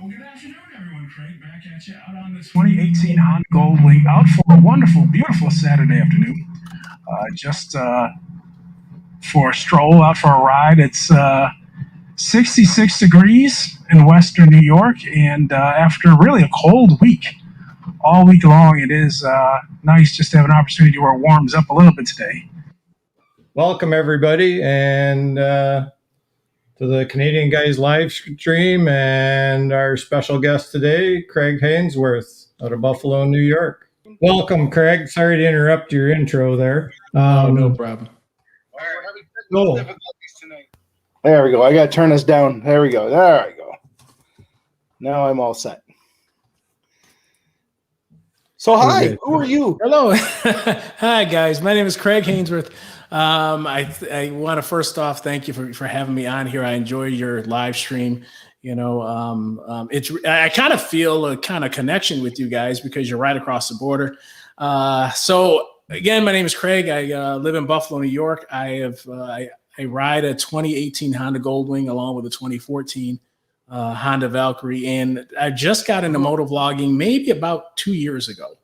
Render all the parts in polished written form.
Well, good afternoon, everyone. Craig back at you out on the 2018 Honda Goldwing, out for a wonderful, beautiful Saturday afternoon. Just for a stroll, out for a ride. It's 66 degrees in western New York, and after really a cold week, all week long, it is nice just to have an opportunity where it warms up a little bit today. Welcome, everybody, and to the Canadian Guys live stream, and our special guest today, Craig Hanesworth out of Buffalo, New York. Welcome, Craig. Sorry to interrupt your intro there. No problem. Cool. There we go. I got to turn this down. There we go. There I go. Now I'm all set. So, hi. Who are you? Hello. Hi, guys. My name is Craig Hanesworth. I want to first off thank you for having me on here. I enjoy your live stream. You know, I kind of feel a kind of connection with you guys because you're right across the border. So again, my name is Craig. I live in Buffalo, New York. I ride a 2018 Honda Goldwing along with a 2014 Honda Valkyrie, and I just got into motovlogging maybe about 2 years ago.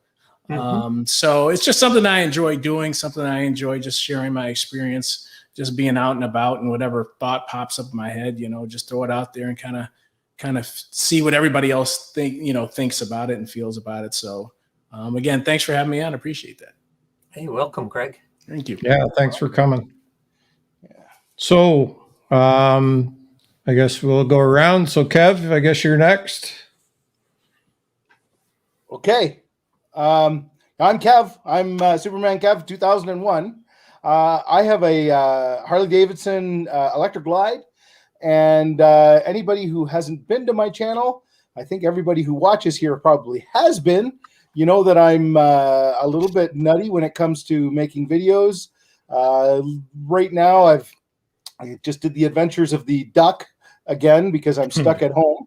So it's just something I enjoy doing, something I enjoy just sharing my experience, just being out and about, and whatever thought pops up in my head, you know, just throw it out there and kind of see what everybody else thinks about it and feels about it. So again, thanks for having me on. I appreciate that. Hey, welcome, Craig. Thank you. Yeah, thanks for coming. So I guess we'll go around. So Kev, I guess you're next. Okay. I'm Kev. I'm Superman Kev 2001. I have a Harley Davidson electric glide, and anybody who hasn't been to my channel, I think everybody who watches here probably has been. You know that I'm a little bit nutty when it comes to making videos. Right now, I just did the adventures of the duck again because I'm stuck at home.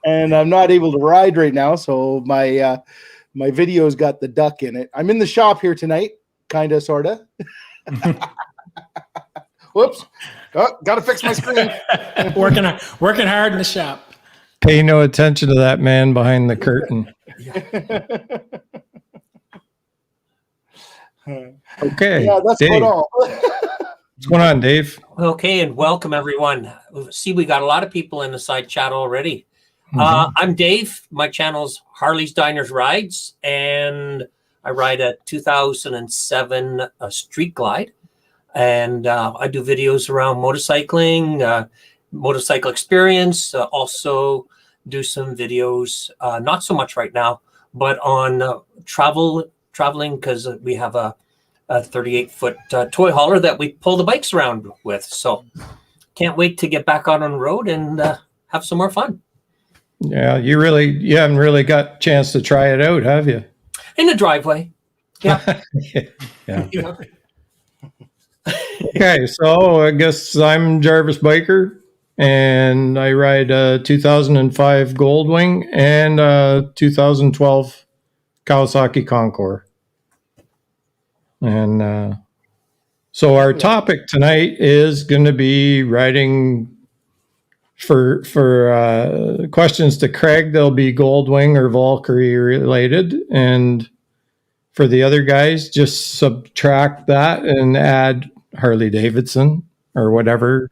And I'm not able to ride right now, so my video's got the duck in it. I'm in the shop here tonight, kind of, sort of. Whoops. Oh, got to fix my screen. working hard in the shop. Pay no attention to that man behind the curtain. Okay. Yeah, that's Dave. all. What's going on, Dave? Okay, and welcome, everyone. See, we got a lot of people in the side chat already. I'm Dave. My channel's Harley's Diners Rides, and I ride a 2007 Street Glide. And I do videos around motorcycling, motorcycle experience, also do some videos, not so much right now, but on traveling, because we have a 38-foot toy hauler that we pull the bikes around with. So can't wait to get back out on the road and have some more fun. Yeah, you haven't really got a chance to try it out, have you? In the driveway. Yeah. Yeah. Okay, so I guess I'm Jarvis Biker, and I ride a 2005 Goldwing and a 2012 Kawasaki Concord. And so our topic tonight is going to be riding for questions to Craig. They'll be Goldwing or Valkyrie related, and for the other guys, just subtract that and add Harley Davidson or whatever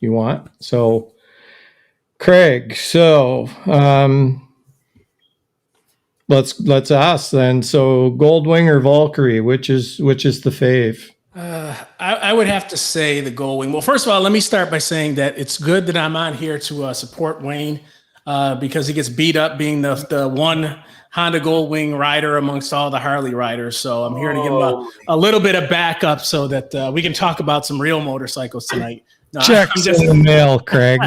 you want. So Craig, so let's ask then. So Goldwing or Valkyrie, which is the fave? I would have to say the Goldwing. Well, first of all, let me start by saying that it's good that I'm on here to support Wayne because he gets beat up being the one Honda Goldwing rider amongst all the Harley riders. So I'm here to give him a little bit of backup so that we can talk about some real motorcycles tonight. No, Checks in the mail, Craig.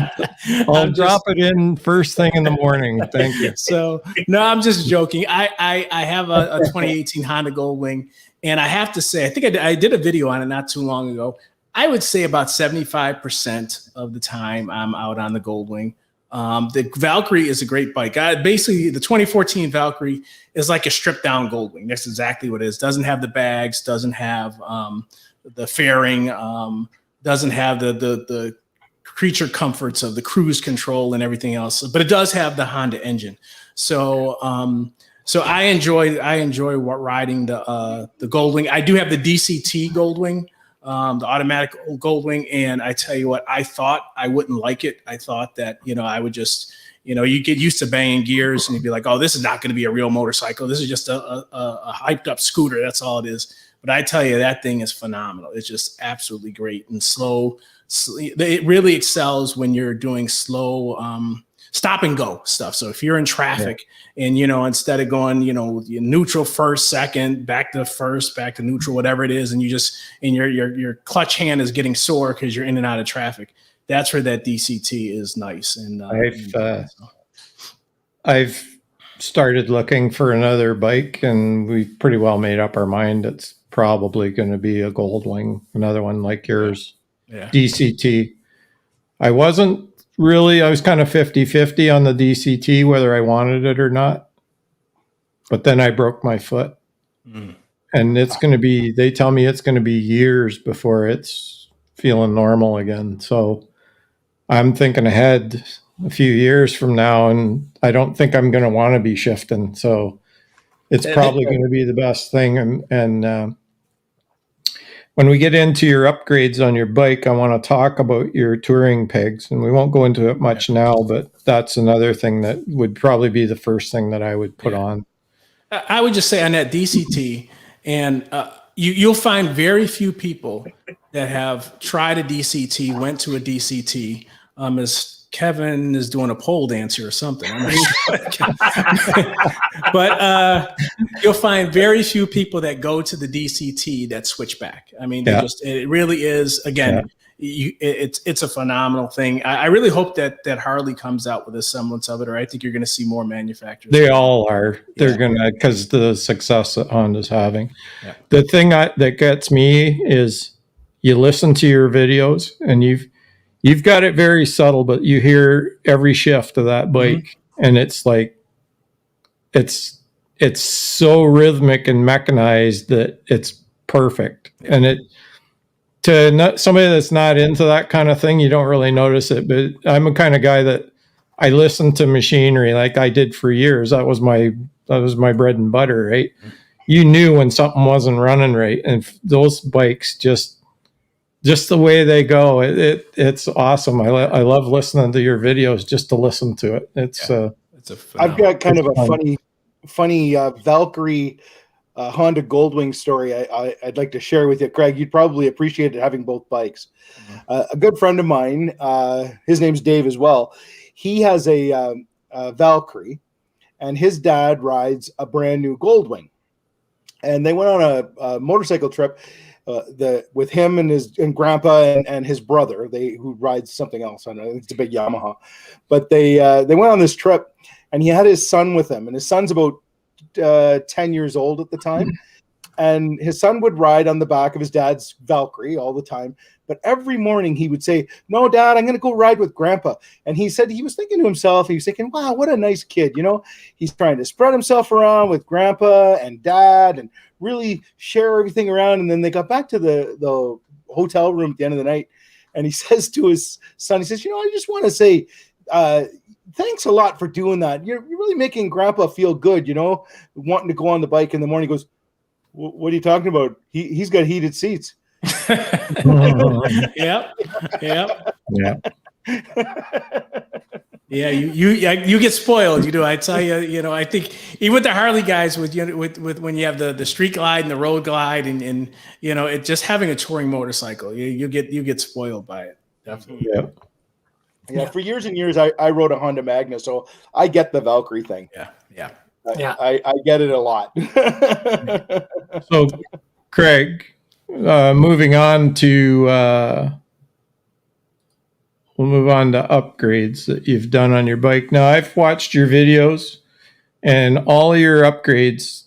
I'll drop it in first thing in the morning. Thank you. So no, I'm just joking. I have a 2018 Honda Goldwing, and I have to say, I think I did a video on it not too long ago. I would say about 75% of the time I'm out on the Goldwing. The Valkyrie is a great bike. Basically, the 2014 Valkyrie is like a stripped down Goldwing. That's exactly what it is. Doesn't have the bags, doesn't have the fairing, doesn't have the creature comforts of the cruise control and everything else, but it does have the Honda engine. So so I enjoy riding the Goldwing. I do have the DCT Goldwing, the automatic Goldwing, and I tell you what, I thought I wouldn't like it. I thought that I would just you get used to banging gears and you'd be like, oh, this is not going to be a real motorcycle. This is just a hyped up scooter. That's all it is. But I tell you, that thing is phenomenal. It's just absolutely great and slow. It really excels when you're doing slow stop and go stuff. So if you're in traffic and, instead of going, neutral first, second, back to first, back to neutral, whatever it is, and your clutch hand is getting sore because you're in and out of traffic, that's where that DCT is nice. And I've started looking for another bike, and we've pretty well made up our mind. It's probably going to be a Goldwing, another one like yours. Yeah. DCT. I was kind of 50-50 on the DCT, whether I wanted it or not. But then I broke my foot. And they tell me it's going to be years before it's feeling normal again. So I'm thinking ahead a few years from now, and I don't think I'm going to want to be shifting. So it's probably going to be the best thing. And when we get into your upgrades on your bike, I want to talk about your touring pegs, and we won't go into it much now, but that's another thing that would probably be the first thing that I would put on. I would just say on that DCT, and you'll find very few people that have tried a DCT, went to a DCT, as Kevin is doing a pole dance here or something. I'm not sure. But you'll find very few people that go to the DCT that switch back. I mean, it really is, again, it's a phenomenal thing. I really hope that Harley comes out with a semblance of it, or I think you're going to see more manufacturers. They all are. They're going to, because the success that Honda's having. Yeah. The thing that gets me is you listen to your videos, and you've got it very subtle, but you hear every shift of that bike, and it's like it's so rhythmic and mechanized that it's perfect. And somebody that's not into that kind of thing, you don't really notice it. But I'm a kind of guy that I listen to machinery like I did for years. That was my bread and butter, right? You knew when something wasn't running right, and those bikes just the way they go, it's awesome. I love listening to your videos just to listen to it. I've got kind of a funny Valkyrie Honda Goldwing story I'd like to share with you, Craig. You'd probably appreciate it, having both bikes. A good friend of mine, his name's Dave as well. He has a Valkyrie, and his dad rides a brand new Goldwing. And they went on a motorcycle trip. With him and Grandpa and his brother, who rides something else. I know it's a big Yamaha, but they went on this trip, and he had his son with him, and his son's about 10 years old at the time, and his son would ride on the back of his dad's Valkyrie all the time. But every morning he would say, "No, Dad, I'm going to go ride with Grandpa." And he said he was thinking to himself, he was thinking, "Wow, what a nice kid! He's trying to spread himself around with Grandpa and Dad and really share everything around." And then they got back to the hotel room at the end of the night, and he says to his son, he says, "I just want to say thanks a lot for doing that. You're really making Grandpa feel good, wanting to go on the bike in the morning." He goes, "What are you talking about? He's got heated seats." Yep. Yeah, you get spoiled. You do. I tell you, I think even with the Harley guys, with when you have the street glide and the road glide, and it just having a touring motorcycle, you get spoiled by it. Definitely. Yeah. For years and years, I rode a Honda Magna, so I get the Valkyrie thing. Yeah. I get it a lot. So, Craig, moving on to we'll move on to upgrades that you've done on your bike. Now, I've watched your videos, and all your upgrades,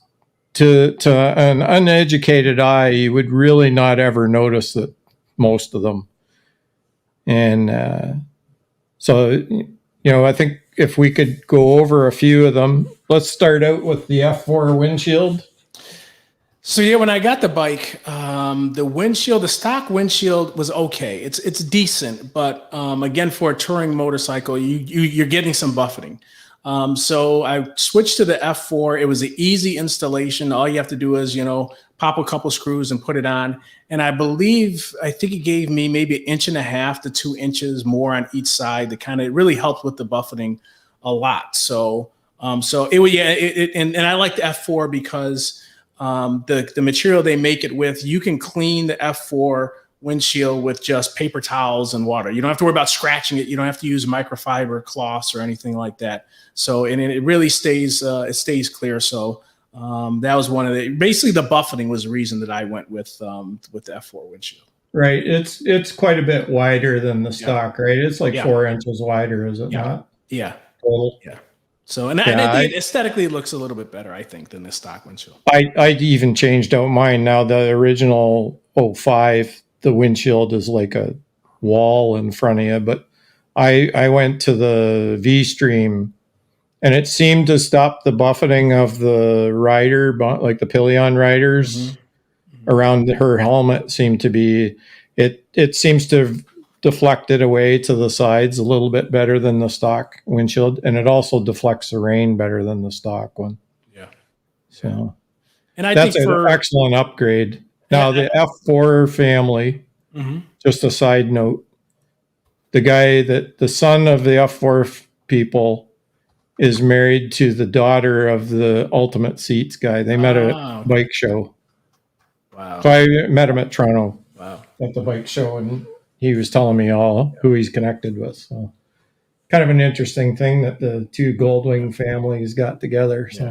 to an uneducated eye, you would really not ever notice that most of them. And so, I think if we could go over a few of them, let's start out with the F4 windshield. So yeah, when I got the bike, the windshield, the stock windshield was okay. It's decent, but again, for a touring motorcycle, you're getting some buffeting. So I switched to the F4. It was an easy installation. All you have to do is pop a couple screws and put it on. And I think it gave me maybe 1.5 to 2 inches more on each side. It really helped with the buffeting a lot. So and I like the F4 because the material they make it with, you can clean the F4 windshield with just paper towels and water. You don't have to worry about scratching it. You don't have to use microfiber cloths or anything like that. So, and it really stays clear. So that was basically the buffeting was the reason that I went with the F4 windshield. Right. It's quite a bit wider than the stock, right? It's like 4 inches wider, is it not? Yeah. Total. Yeah. So, and I think aesthetically it looks a little bit better, I think, than the stock windshield. I even changed out mine. Now the original 05, the windshield is like a wall in front of you, but I went to the V Stream and it seemed to stop the buffeting of the rider, like the pillion riders around her helmet seemed to be, it seems to have deflected away to the sides a little bit better than the stock windshield. And it also deflects the rain better than the stock one. Yeah. So and I that's think an excellent upgrade. Now the F4 family, just a side note, the son of the F4 people is married to the daughter of the Ultimate Seats guy. They met at a bike show. Wow. So I met him at Toronto. Wow. At the bike show, and he was telling me all who he's connected with. So kind of an interesting thing that the two Goldwing families got together. So.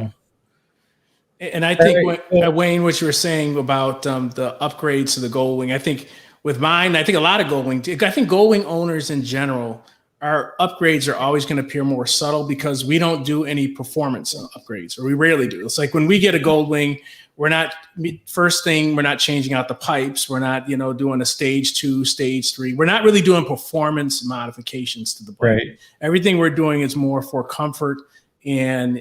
Yeah. And I think Wayne, what you were saying about the upgrades to the Goldwing, I think with mine, I think a lot of Goldwing, I think Goldwing owners in general, our upgrades are always going to appear more subtle because we don't do any performance upgrades, or we rarely do. It's like when we get a Goldwing, we're not changing out the pipes. We're not, doing a stage 2, stage 3. We're not really doing performance modifications to the bike. Right. Everything we're doing is more for comfort and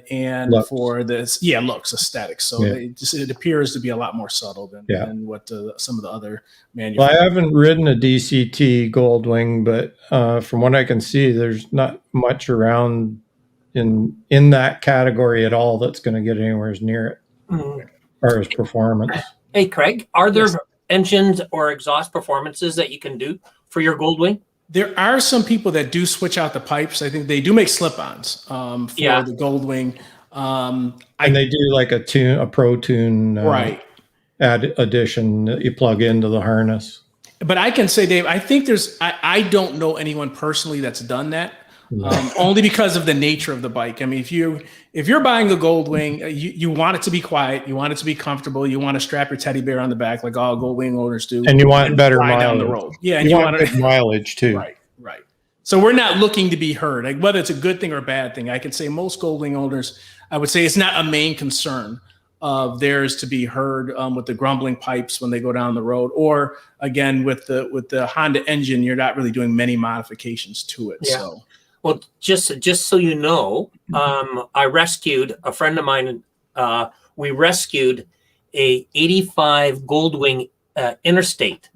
looks. For this, looks, aesthetics. So it appears to be a lot more subtle than what some of the other manufacturers. Well, I haven't ridden a DCT Goldwing, but from what I can see, there's not much around in that category at all that's going to get anywhere near it. As far as performance. Hey, Craig, are there engines or exhaust performances that you can do for your Goldwing? There are some people that do switch out the pipes. I think they do make slip-ons for the Goldwing. And they do like a Pro Tune addition that you plug into the harness. But I can say, Dave, I think I don't know anyone personally that's done that. Only because of the nature of the bike. I mean, if you're buying a Goldwing, you want it to be quiet, you want it to be comfortable, you want to strap your teddy bear on the back like all Goldwing owners do, and you want better mileage down the road. Yeah, and you want good mileage too. Right. So we're not looking to be heard. Like whether it's a good thing or a bad thing, I could say most Goldwing owners, I would say it's not a main concern of theirs to be heard with the grumbling pipes when they go down the road, or again with the Honda engine, you're not really doing many modifications to it. Yeah. So. Well, just so you know, I rescued a friend of mine. We rescued a 85 Goldwing Interstate,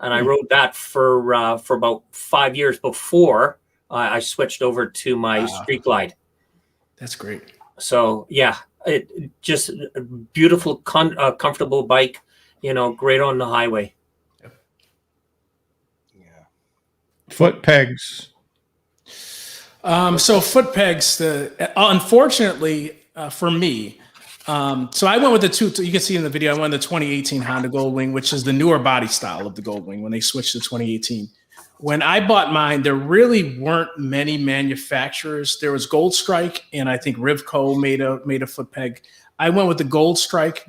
and I rode that for about 5 years before I switched over to my Street Glide. That's great. So it just a beautiful, comfortable bike. Great on the highway. Yep. Yeah. Foot pegs. So foot pegs, unfortunately for me, so I went with the two, you can see in the video, I went with the 2018 Honda Goldwing, which is the newer body style of the Goldwing when they switched to 2018. When I bought mine, there really weren't many manufacturers. There was Gold Strike, and I think Rivco made a foot peg. I went with the Gold Strike.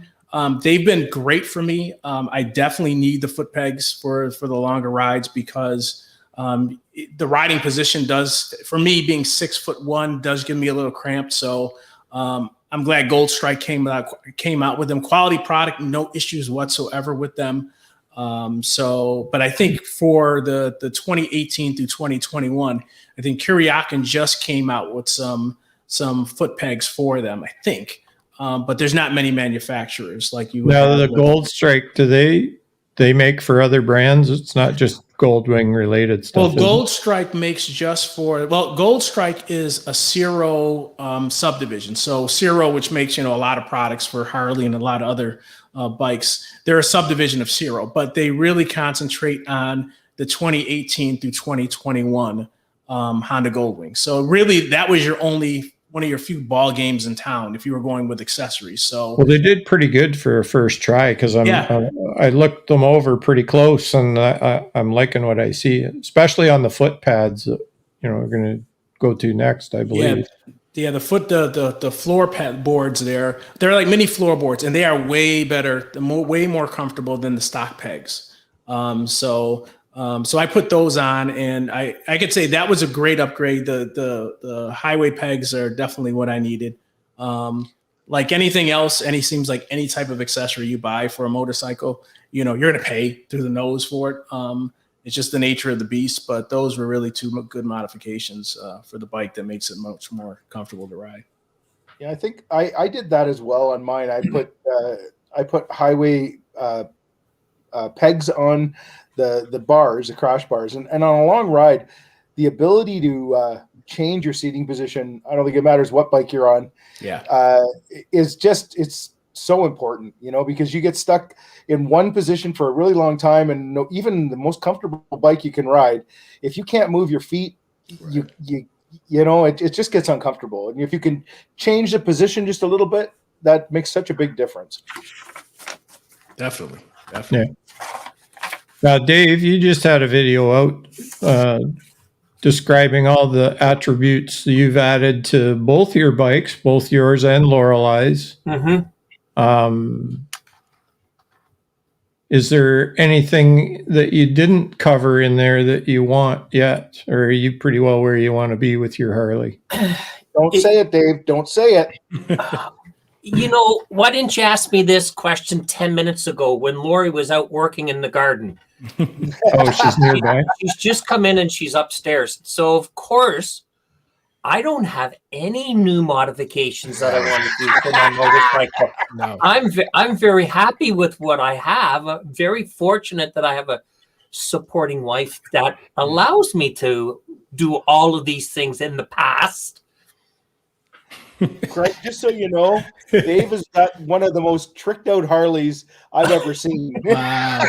They've been great for me. I definitely need the foot pegs for the longer rides because the riding position does, for me being 6'1", does give me a little cramped. So I'm glad Gold Strike came out with them. Quality product, no issues whatsoever with them. But I think for the 2018 through 2021, I think Kuryakin just came out with some foot pegs for them, I think. but there's not many manufacturers like you would Now have the with- Gold Strike, do they make for other brands? It's not just Goldwing related stuff. Well, is it? Gold Strike makes just for, well, Gold Strike is a Ciro subdivision. So Ciro, which makes, a lot of products for Harley and a lot of other bikes, they're a subdivision of Ciro, but they really concentrate on the 2018 through 2021 Honda Goldwing. So really that was one of your few ball games in town if you were going with accessories. So Well, they did pretty good for a first try because I looked them over pretty close, and I'm liking what I see, especially on the foot pads. We're going to go to next, I believe. Yeah, the floor pad boards they're like mini floorboards, and they are way better, way more comfortable than the stock pegs. So I put those on, and I could say that was a great upgrade. The highway pegs are definitely what I needed. Like anything else, seems like any type of accessory you buy for a motorcycle, you're going to pay through the nose for it. It's just the nature of the beast, but those were really two good modifications for the bike that makes it much more comfortable to ride. Yeah, I think I did that as well on mine. I put highway pegs on the bars, the crash bars, and on a long ride, the ability to change your seating position, I don't think it matters what bike you're on, it's so important, because you get stuck in one position for a really long time, and even the most comfortable bike you can ride, if you can't move your feet, right, it just gets uncomfortable. And if you can change the position just a little bit, that makes such a big difference. Definitely. Yeah. Now, Dave, you just had a video out describing all the attributes you've added to both your bikes, both yours and Lorelei's. Mm-hmm. Is there anything that you didn't cover in there that you want yet? Or are you pretty well where you want to be with your Harley? Don't say it, Dave. Don't say it. Why didn't you ask me this question 10 minutes ago when Lori was out working in the garden? Oh, she's nearby. She's just come in and she's upstairs. So, of course, I don't have any new modifications that I want to do for my motorcycle. No. I'm very happy with what I have. I'm very fortunate that I have a supporting wife that allows me to do all of these things in the past. Craig, just so you know, Dave has got one of the most tricked out Harleys I've ever seen. Wow.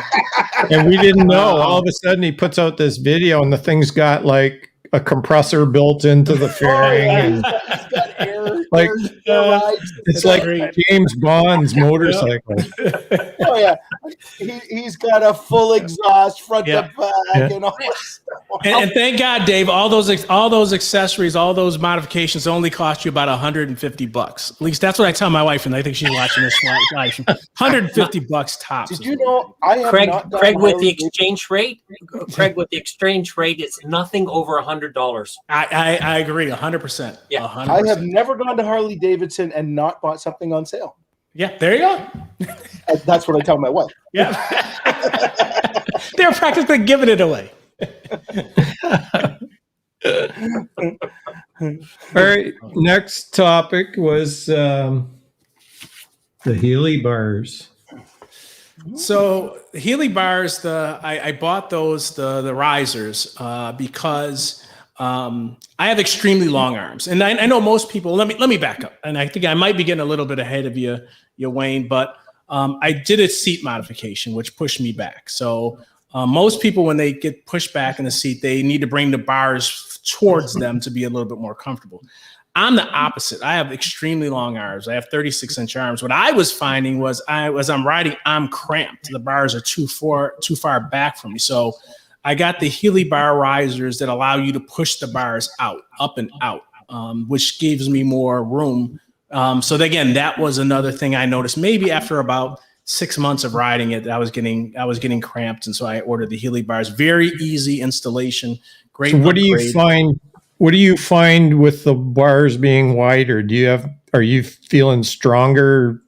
And we didn't know. All of a sudden, he puts out this video, and the thing's got like a compressor built into the fairing. He's got air rides. It's like James Bond's motorcycle. Oh yeah, he's got a full exhaust front to back and all that stuff. And thank God, Dave, all those accessories, all those modifications only cost you about $150. At least that's what I tell my wife, and I think she's watching this live. $150 tops. Did you know I have Craig with the exchange rate? Craig with the exchange rate, it's nothing over $100. I agree 100%. Yeah, 100%. I have never gone to Harley Davidson and not bought something on sale. Yeah, there you go. That's what I tell my wife. Yeah. They're practically giving it away. All right. Next topic was the Healy bars. So Healy bars, I bought those the risers because I have extremely long arms, and I know most people. Let me back up, and I think I might be getting a little bit ahead of you, Wayne. But I did a seat modification, which pushed me back. So most people, when they get pushed back in the seat, they need to bring the bars towards them to be a little bit more comfortable. I'm the opposite. I have extremely long arms. I have 36-inch arms. What I was finding was as I'm riding, I'm cramped. The bars are too far back from me. So I got the Healy bar risers that allow you to push the bars up and out, which gives me more room. So again, that was another thing I noticed. Maybe after about 6 months of riding it, I was getting cramped, and so I ordered the Healy bars. Very easy installation. Great. So what do you find? What do you find with the bars being wider? Are you feeling stronger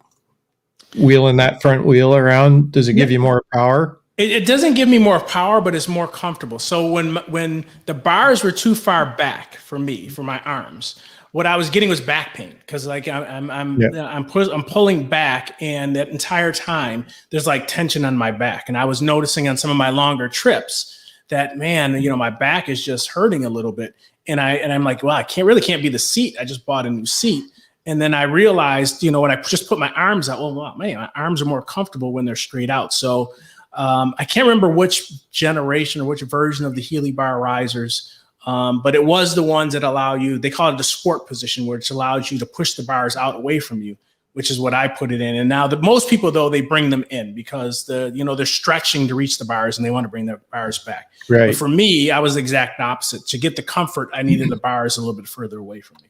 wheeling that front wheel around? Does it give you more power? It doesn't give me more power, but it's more comfortable. So when the bars were too far back for me, for my arms, what I was getting was back pain because like I'm Yeah. pulling back, and that entire time there's like tension on my back, and I was noticing on some of my longer trips that, man, my back is just hurting a little bit, and I'm like, well, I can't be the seat. I just bought a new seat. And then I realized, when I just put my arms out, well, man, my arms are more comfortable when they're straight out. So I can't remember which generation or which version of the Healy bar risers, but it was the ones that allow you, they call it the sport position, which allows you to push the bars out away from you, which is what I put it in. And now most people, though, they bring them in because they're stretching to reach the bars and they want to bring their bars back. Right. But for me, I was the exact opposite. To get the comfort, I needed the bars a little bit further away from me.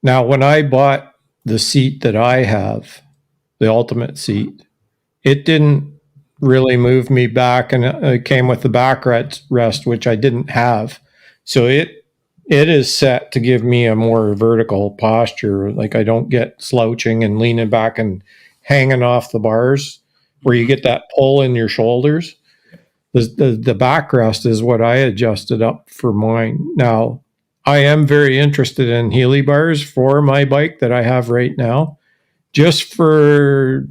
Now, when I bought the seat that I have, the ultimate seat, it didn't really move me back, and it came with the backrest, which I didn't have. So it is set to give me a more vertical posture. Like I don't get slouching and leaning back and hanging off the bars where you get that pull in your shoulders. The backrest is what I adjusted up for mine. Now, I am very interested in Healy bars for my bike that I have right now, just to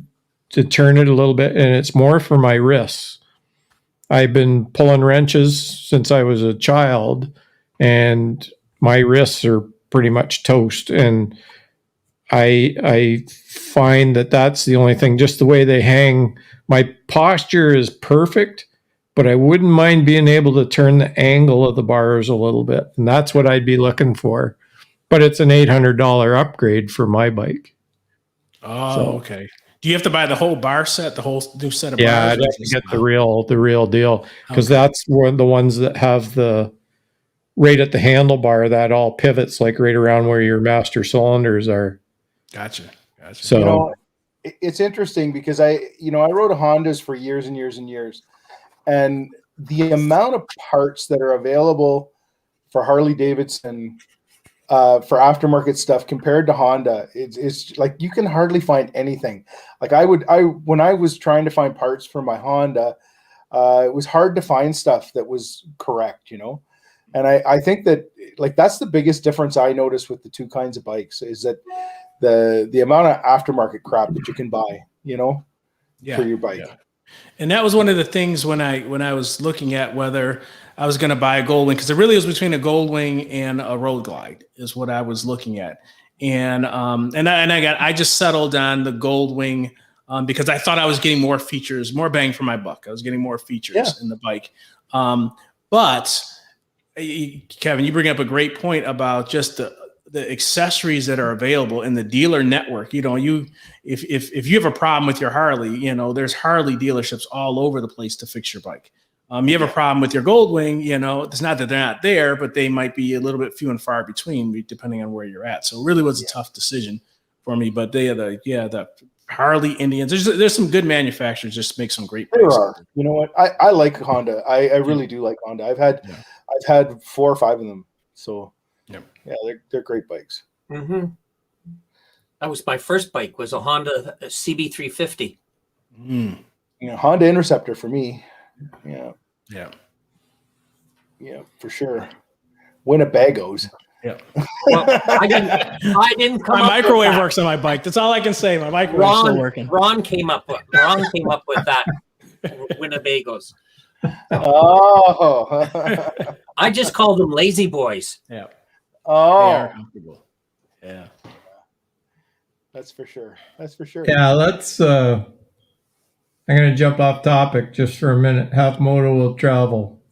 turn it a little bit, and it's more for my wrists. I've been pulling wrenches since I was a child, and my wrists are pretty much toast. And I find that that's the only thing, just the way they hang. My posture is perfect, but I wouldn't mind being able to turn the angle of the bars a little bit. And that's what I'd be looking for. But it's an $800 upgrade for my bike. Oh, okay. Do you have to buy the whole bar set, the whole new set of bars? Yeah, I'd have to get the real deal, because that's one of the ones that have the right at the handlebar that all pivots like right around where your master cylinders are. Gotcha. So it's interesting because I rode a Hondas for years and years and years, and the amount of parts that are available for Harley Davidson for aftermarket stuff compared to Honda, it's like you can hardly find anything. Like when I was trying to find parts for my Honda, it was hard to find stuff that was correct, And I think that like that's the biggest difference I noticed with the two kinds of bikes is that the amount of aftermarket crap that you can buy, for your bike. Yeah. And that was one of the things when I was looking at whether I was going to buy a Goldwing, because it really was between a Goldwing and a Road Glide is what I was looking at. And I just settled on the Goldwing because I thought I was getting more features, more bang for my buck. I was getting more features in the bike. But Kevin, you bring up a great point about just the accessories that are available in the dealer network. If you have a problem with your Harley, there's Harley dealerships all over the place to fix your bike. You have a problem with your Goldwing, it's not that they're not there, but they might be a little bit few and far between depending on where you're at. So it really was a tough decision for me, but the Harley Indians, there's some good manufacturers, just make some great bikes. There are. You know what? I like Honda. I really do like Honda. I've had 4 or 5 of them. So they're great bikes. Mm-hmm. That was my first bike, was a Honda CB350. Honda Interceptor for me. Yeah, for sure. Winnebagos. Yeah. Well, I didn't come. My microwave works on my bike. That's all I can say. My microwave's still working. Ron came up with that. Winnebagos. Oh. I just called them lazy boys. Yeah. Oh. They are comfortable. Yeah. That's for sure. yeah, let's. I'm going to jump off topic just for a minute. Half Moto will travel.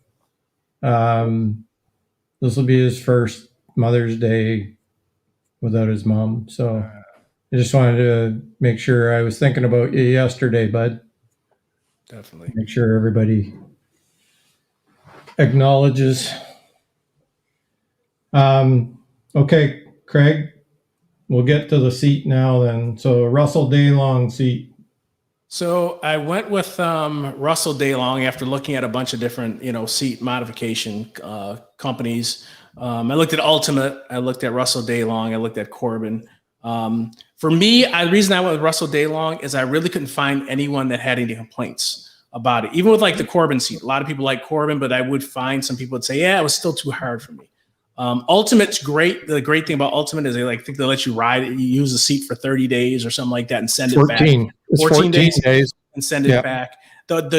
This will be his first Mother's Day without his mom. So I just wanted to make sure. I was thinking about you yesterday, bud. Definitely. Make sure everybody acknowledges. Okay, Craig, we'll get to the seat now then. So Russell Daylong seat. So I went with Russell Daylong after looking at a bunch of different, seat modification companies. I looked at Ultimate. I looked at Russell Daylong. I looked at Corbin. For me, the reason I went with Russell Daylong is I really couldn't find anyone that had any complaints about it. Even with like the Corbin seat, a lot of people like Corbin, but I would find some people would say, yeah, it was still too hard for me. Ultimate's great. The great thing about Ultimate is I think they let you ride it. You use the seat for 30 days or something like that and send it back. 14. It's 14 days. And send it back. But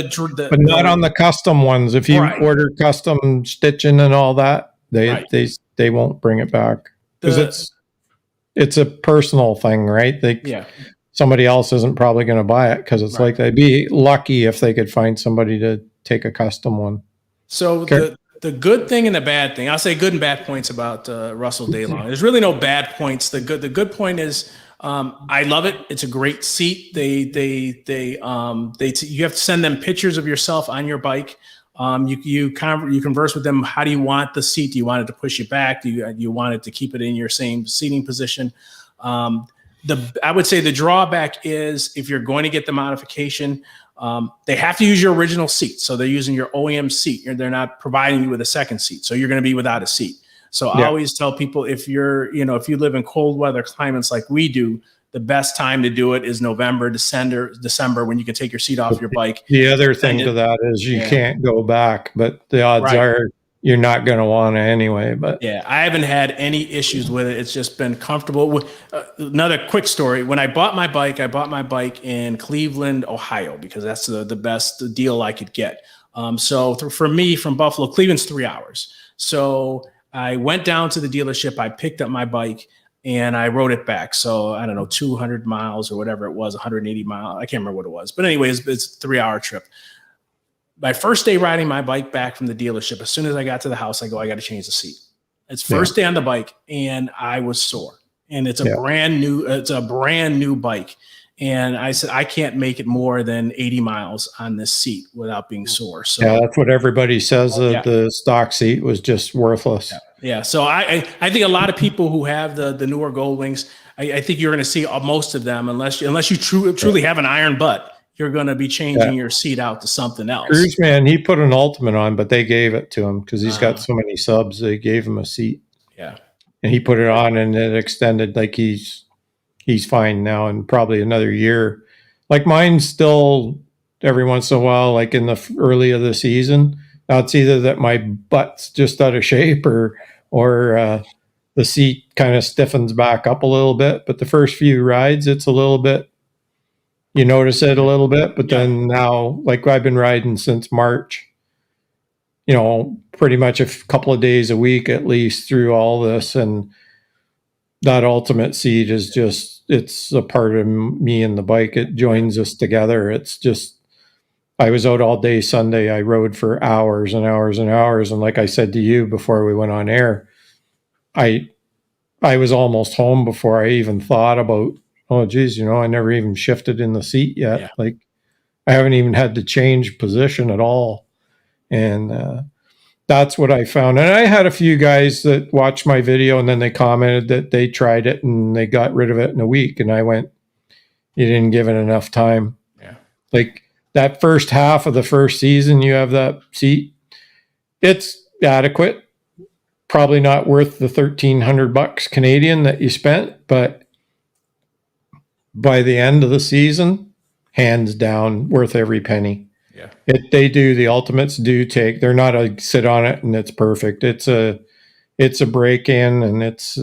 not on the custom ones. If you order custom stitching and all that, they won't bring it back because it's a personal thing, right? Somebody else isn't probably going to buy it because it's like they'd be lucky if they could find somebody to take a custom one. So the good thing and the bad thing, I'll say good and bad points about Russell Daylong. There's really no bad points. The good point is I love it. It's a great seat. You have to send them pictures of yourself on your bike. You converse with them. How do you want the seat? Do you want it to push you back? Do you want it to keep it in your same seating position? I would say the drawback is if you're going to get the modification, they have to use your original seat. So they're using your OEM seat. They're not providing you with a second seat. So you're going to be without a seat. So I always tell people if if you live in cold weather climates like we do, the best time to do it is November, December, when you can take your seat off your bike. The other thing to that is you can't go back, but the odds are you're not going to want to anyway. But I haven't had any issues with it. It's just been comfortable. Another quick story. When I bought my bike in Cleveland, Ohio, because that's the best deal I could get. So for me, from Buffalo, Cleveland's 3 hours. So I went down to the dealership. I picked up my bike and I rode it back. So I don't know, 200 miles or whatever it was, 180 miles. I can't remember what it was. But anyways, it's a 3-hour trip. My first day riding my bike back from the dealership, as soon as I got to the house, I got to change the seat. It's first day on the bike, and I was sore. And it's a brand new bike. And I said, I can't make it more than 80 miles on this seat without being sore. So that's what everybody says. The stock seat was just worthless. Yeah. So I think a lot of people who have the newer Goldwings, I think you're going to see most of them, unless you truly have an iron butt. You're going to be changing your seat out to something else. Cruise Man, he put an Ultimate on, but they gave it to him because he's got so many subs. They gave him a seat. Yeah. And he put it on and it extended. Like he's fine now and probably another year. Like mine's still every once in a while, like in the early of the season. Now it's either that my butt's just out of shape or the seat kind of stiffens back up a little bit. But the first few rides, it's a little bit, you notice it a little bit, but then now, like I've been riding since March, pretty much a couple of days a week at least through all this. And that Ultimate seat is it's a part of me and the bike. It joins us together. It's just, I was out all day Sunday. I rode for hours and hours and hours. And like I said to you before we went on air, I was almost home before I even thought about, oh, geez, I never even shifted in the seat yet. Yeah. Like I haven't even had to change position at all. And that's what I found. And I had a few guys that watched my video and then they commented that they tried it and they got rid of it in a week. And I went, you didn't give it enough time. Yeah. Like that first half of the first season, you have that seat. It's adequate. Probably not worth the $1,300 Canadian that you spent, but by the end of the season, hands down, worth every penny. Yeah, the Ultimates do take. They're not a sit on it and it's perfect. It's a break in, and it's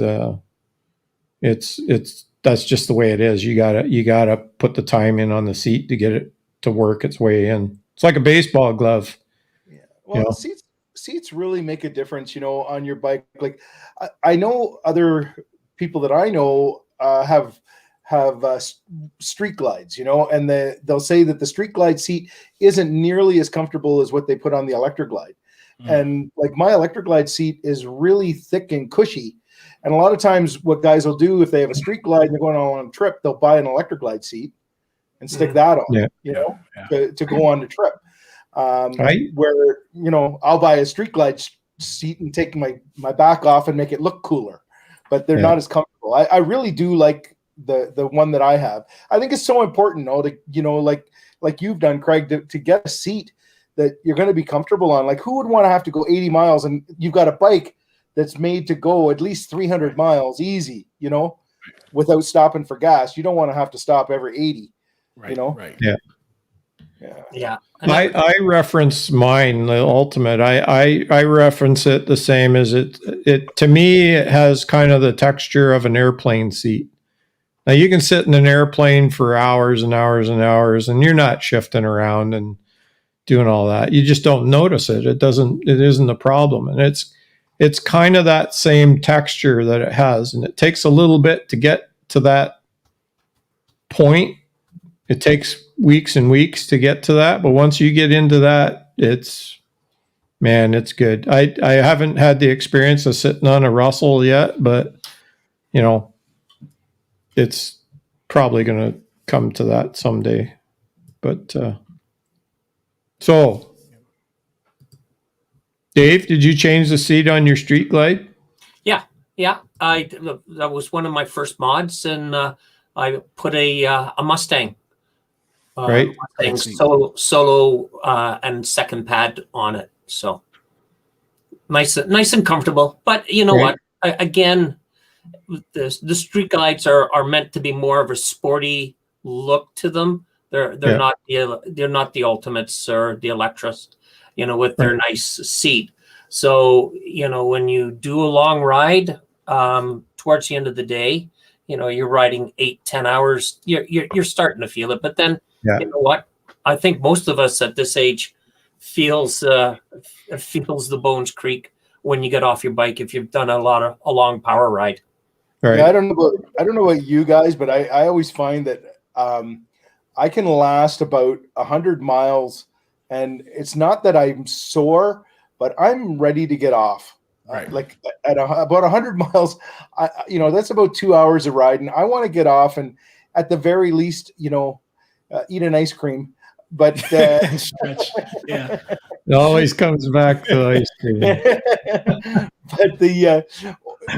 that's just the way it is. You gotta put the time in on the seat to get it to work its way in. It's like a baseball glove. Yeah. Well, seats really make a difference, on your bike. Like I know other people that I know have street glides, and they'll say that the street glide seat isn't nearly as comfortable as what they put on the electric glide. And like my electric glide seat is really thick and cushy. And a lot of times what guys will do if they have a street glide and they're going on a trip, they'll buy an electric glide seat and stick that on, to go on the trip. Where, I'll buy a street glide seat and take my back off and make it look cooler, but they're not as comfortable. I really do like the one that I have. I think it's so important to, like you've done, Craig, to get a seat that you're going to be comfortable on. Like who would want to have to go 80 miles and you've got a bike that's made to go at least 300 miles easy, without stopping for gas. You don't want to have to stop every 80, Right. Yeah. Yeah. And I reference mine, the Ultimate. I reference it the same as it to me, it has kind of the texture of an airplane seat. Now you can sit in an airplane for hours and hours and hours, and you're not shifting around and doing all that. You just don't notice it. It isn't a problem. And it's kind of that same texture that it has. And it takes a little bit to get to that point. It takes weeks and weeks to get to that. But once you get into that, it's good. I haven't had the experience of sitting on a Russell yet, but it's probably going to come to that someday. But, so Dave, did you change the seat on your Street Glide? Yeah. That was one of my first mods, and I put a Mustang, Right. Mustang solo and second pad on it. So nice and comfortable. But you know what? Again, the Street Glides are meant to be more of a sporty look to them. They're not the Ultimates or the Electras, with their nice seat. So, when you do a long ride, towards the end of the day, you're riding 8-10 hours, you're starting to feel it. But then, you know what? I think most of us at this age feels the bones creak when you get off your bike if you've done a long power ride. Right. Yeah, I don't know about you guys, but I always find that I can last about 100 miles, and it's not that I'm sore, but I'm ready to get off. Right. Like at about 100 miles, that's about 2 hours of riding. I want to get off and at the very least, eat an ice cream. But stretch. Yeah. It always comes back to ice cream. But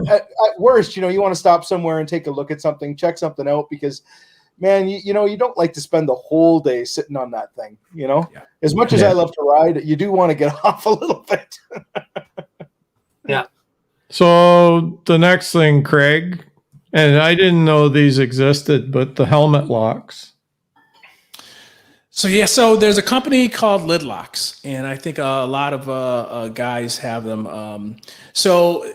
at worst, you want to stop somewhere and take a look at something, check something out, because man, you don't like to spend the whole day sitting on that thing, Yeah. As much as I love to ride, you do want to get off a little bit. Yeah. So the next thing, Craig, and I didn't know these existed, but the helmet locks. So there's a company called Lid Locks, and I think a lot of guys have them. So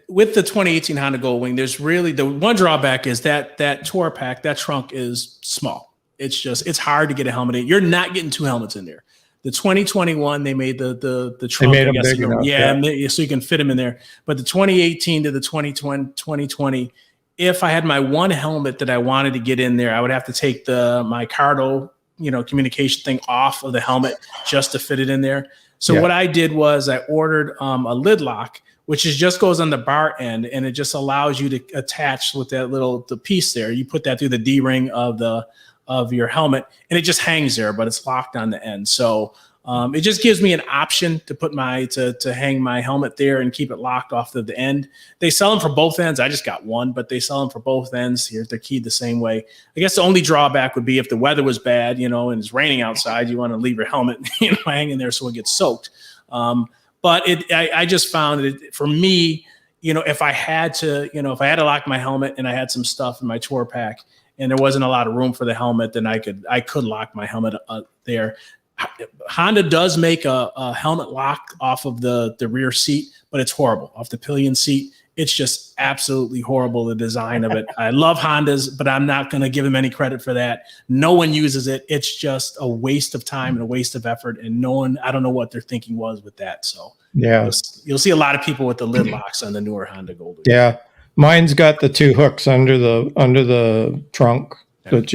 with the 2018 Honda Goldwing, there's really the one drawback is that tour pack, that trunk is small. It's hard to get a helmet in. You're not getting two helmets in there. The 2021, they made the trunk. They made them big enough, so you can fit them in there. But the 2018 to the 2020, if I had my one helmet that I wanted to get in there, I would have to take my Cardo communication thing off of the helmet just to fit it in there. So what I did was I ordered a lid lock, which just goes on the bar end, and it just allows you to attach with that the piece there. You put that through the D-ring of your helmet, and it just hangs there, but it's locked on the end. So it just gives me an option to put to hang my helmet there and keep it locked off of the end. They sell them for both ends. I just got one, but they sell them for both ends. Here, they're keyed the same way. I guess the only drawback would be if the weather was bad, and it's raining outside, you want to leave your helmet, hanging there so it gets soaked. But I just found it for me, if I had to lock my helmet and I had some stuff in my tour pack and there wasn't a lot of room for the helmet, then I could lock my helmet there. Honda does make a helmet lock off of the rear seat, but it's horrible. Off the pillion seat, it's just absolutely horrible, the design of it. I love Hondas, but I'm not going to give them any credit for that. No one uses it. It's just a waste of time and a waste of effort, and I don't know what their thinking was with that. So yeah, you'll see a lot of people with the lid locks on the newer Honda Goldwing. Yeah, mine's got the two hooks under the trunk that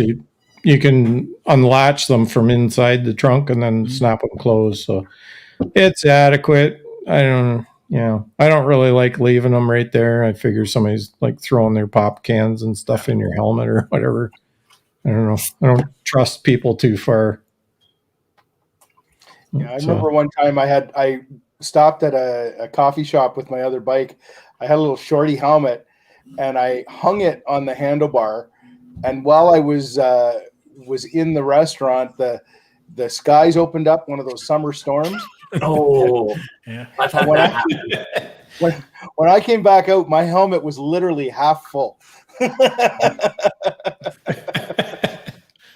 you can unlatch them from inside the trunk and then snap them closed. So it's adequate. I don't really like leaving them right there. I figure somebody's like throwing their pop cans and stuff in your helmet or whatever. I don't know. I don't trust people too far. Yeah, I remember one time I stopped at a coffee shop with my other bike. I had a little shorty helmet and I hung it on the handlebar. And while I was in the restaurant, the skies opened up, one of those summer storms. Oh, yeah. When I came back out, my helmet was literally half full.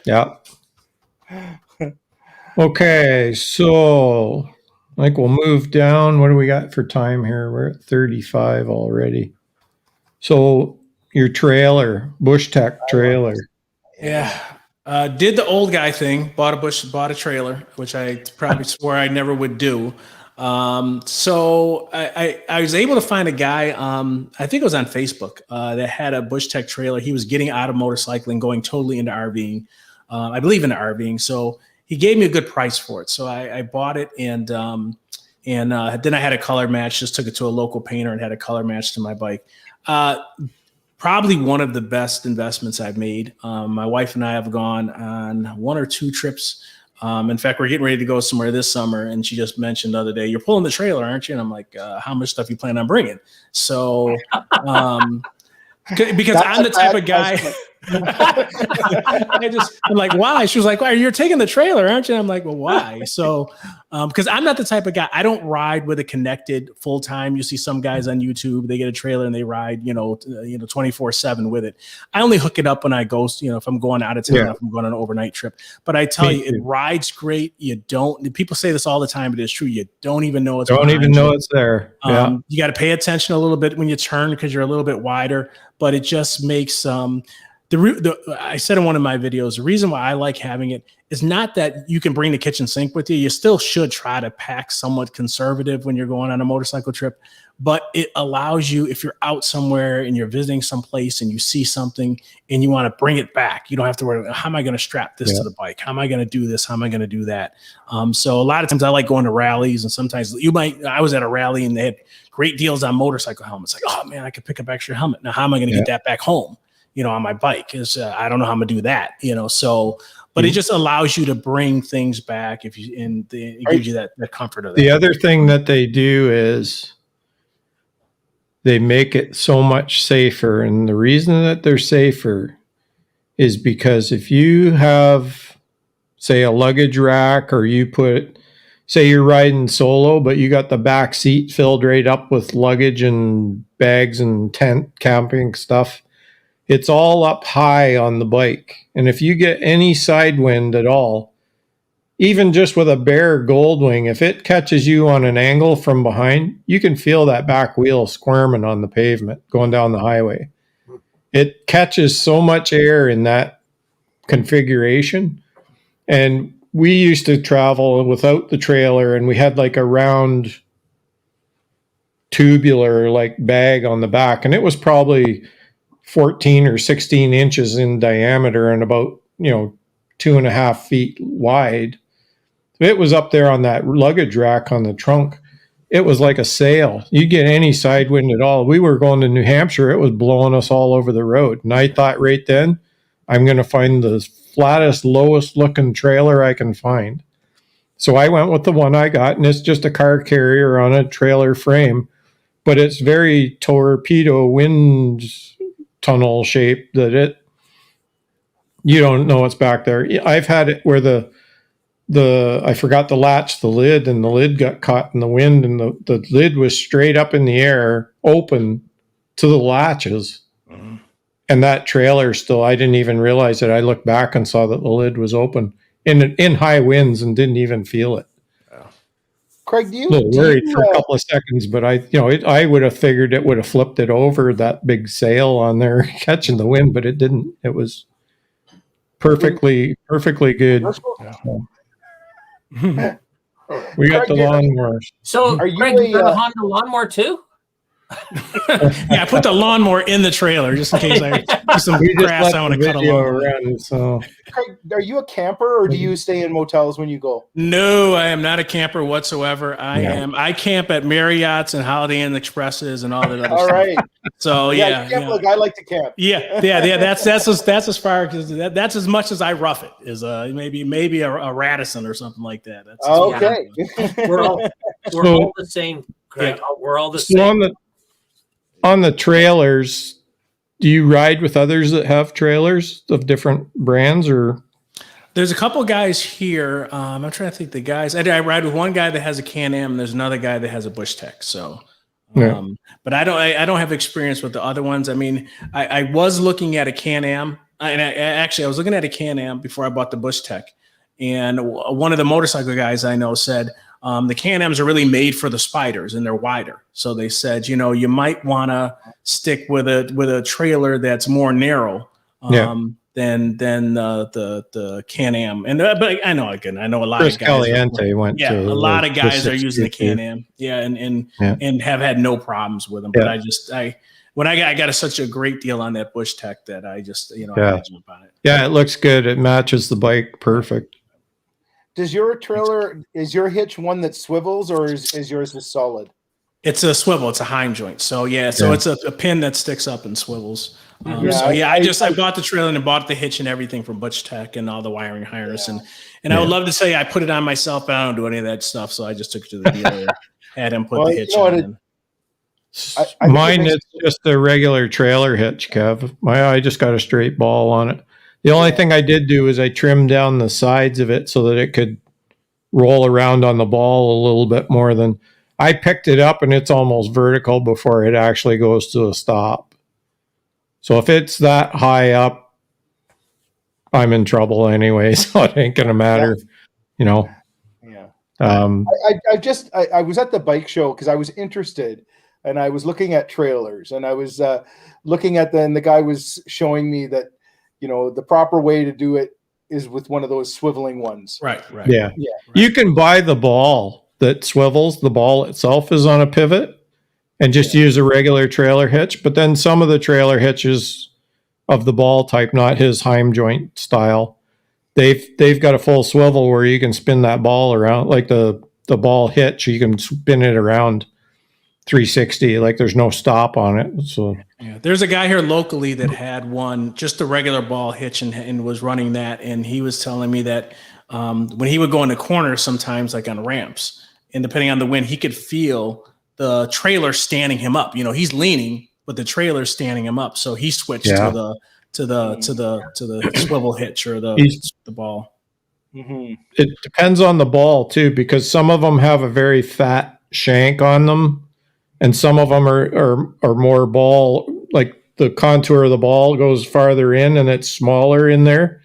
Yeah. Okay, so I think we'll move down. What do we got for time here? We're at 35 already. So your trailer, Bush Tech trailer. Yeah. Did the old guy thing, bought a trailer, which I probably swore I never would do. So I was able to find a guy, I think it was on Facebook, that had a Bush Tech trailer. He was getting out of motorcycling, going totally into RVing. I believe in RVing. So he gave me a good price for it. So I bought it, and then I had a color match, just took it to a local painter and had a color match to my bike. Probably one of the best investments I've made. My wife and I have gone on 1 or 2 trips. In fact, we're getting ready to go somewhere this summer, and she just mentioned the other day, "You're pulling the trailer, aren't you?" And I'm like, "How much stuff you plan on bringing?" So, because I'm the type of guy. I'm like, why? She was like, "Why? You're taking the trailer, aren't you?" And I'm like, well, why? So, because I'm not the type of guy. I don't ride with a connected full time. You see some guys on YouTube, they get a trailer and they ride, 24/7 with it. I only hook it up when I go, if I'm going out of town, if I'm going on an overnight trip. But I tell you, it rides great. You don't. People say this all the time, but it's true. You don't even know it's. Don't even know it's there. You got to pay attention a little bit when you turn because you're a little bit wider. But it just makes I said in one of my videos, the reason why I like having it is not that you can bring the kitchen sink with you. You still should try to pack somewhat conservative when you're going on a motorcycle trip, but it allows you, if you're out somewhere and you're visiting someplace and you see something and you want to bring it back, you don't have to worry, how am I going to strap this to the bike? How am I going to do this? How am I going to do that? So a lot of times I like going to rallies, and sometimes I was at a rally and they had great deals on motorcycle helmets. Like, oh man, I could pick up extra helmet. Now, how am I going to get that back home? On my bike, is I don't know how I'm gonna do that, so, but it just allows you to bring things back it gives you that comfort of that. The other thing that they do is they make it so much safer. And the reason that they're safer is because if you have, say, a luggage rack, or say you're riding solo, but you got the back seat filled right up with luggage and bags and tent camping stuff, it's all up high on the bike. And if you get any side wind at all, even just with a bare Goldwing, if it catches you on an angle from behind, you can feel that back wheel squirming on the pavement going down the highway. It catches so much air in that configuration. And we used to travel without the trailer, and we had like a round tubular bag on the back, and it was probably 14 or 16 inches in diameter and about 2.5 feet wide. It was up there on that luggage rack on the trunk. It was like a sail. You get any side wind at all. We were going to New Hampshire. It was blowing us all over the road. And I thought right then, I'm going to find the flattest, lowest looking trailer I can find. So I went with the one I got, and it's just a car carrier on a trailer frame, but it's very torpedo wind tunnel shape that you don't know what's back there. I've had it where I forgot to latch the lid, and the lid got caught in the wind, and the lid was straight up in the air, open to the latches. Mm-hmm. And that trailer still, I didn't even realize it. I looked back and saw that the lid was open in high winds and didn't even feel it. Craig, do you? A little worried for a couple of seconds, but I would have figured it would have flipped it over, that big sail on there catching the wind, but it didn't. It was perfectly good. We got the lawnmower. So, Craig, you got a Honda lawnmower too? Yeah, I put the lawnmower in the trailer just in case I do some grass I want to cut along. So, are you a camper, or do you stay in motels when you go? No, I am not a camper whatsoever. I camp at Marriott's and Holiday Inn Expresses and all that other stuff. All right. So you camp like I like to camp. Yeah. That's as far, because that's as much as I rough it, is maybe a Radisson or something like that. That's okay. We're all the same, Craig. We're all the same. On the trailers, do you ride with others that have trailers of different brands, or? There's a couple guys here. I'm trying to think the guys. I ride with one guy that has a Can-Am, and there's another guy that has a Bush Tech. So, but I don't have experience with the other ones. I mean, I was looking at a Can-Am, and I was looking at a Can-Am before I bought the Bush Tech, And one of the motorcycle guys I know said the Can-Ams are really made for the spiders and they're wider. So they said, you know, you might want to stick with a trailer that's more narrow than the Can-Am. And but I know a lot Chris of guys. Caliente went to a lot of guys the are using the 62. Can-Am, and have had no problems with them. But I got such a great deal on that Bush Tech that I just I had to jump on it. Yeah, it looks good. It matches the bike perfect. Does your trailer, is your hitch one that swivels, or is yours just solid? It's a swivel. It's a Heim joint. So it's a pin that sticks up and swivels. I bought the trailer and bought the hitch and everything from Butch Tech and all the wiring harness. And I would love to say I put it on myself, but I don't do any of that stuff. So I just took it to the dealer, had him put the hitch on. Mine is just a regular trailer hitch, Kev. I just got a straight ball on it. The only thing I did do is I trimmed down the sides of it so that it could roll around on the ball a little bit more than I picked it up, and it's almost vertical before it actually goes to a stop. So if it's that high up, I'm in trouble anyway, so it ain't going to matter, you know. Yeah. I was at the bike show because I was interested, and I was looking at trailers, and I was looking at and the guy was showing me that, you know, the proper way to do it is with one of those swiveling ones. Right. Yeah. You can buy the ball that swivels. The ball itself is on a pivot, and just use a regular trailer hitch. But then some of the trailer hitches of the ball type, not his Heim joint style, they've got a full swivel where you can spin that ball around, like the ball hitch. You can spin it around 360, like there's no stop on it. So there's a guy here locally that had one, just a regular ball hitch, and was running that. And he was telling me that when he would go into corners sometimes, like on ramps, and depending on the wind, he could feel the trailer standing him up. You know, he's leaning, but the trailer's standing him up. So he switched to the swivel hitch or the ball. Mm-hmm. It depends on the ball too, because some of them have a very fat shank on them, and some of them are more ball, like the contour of the ball goes farther in and it's smaller in there,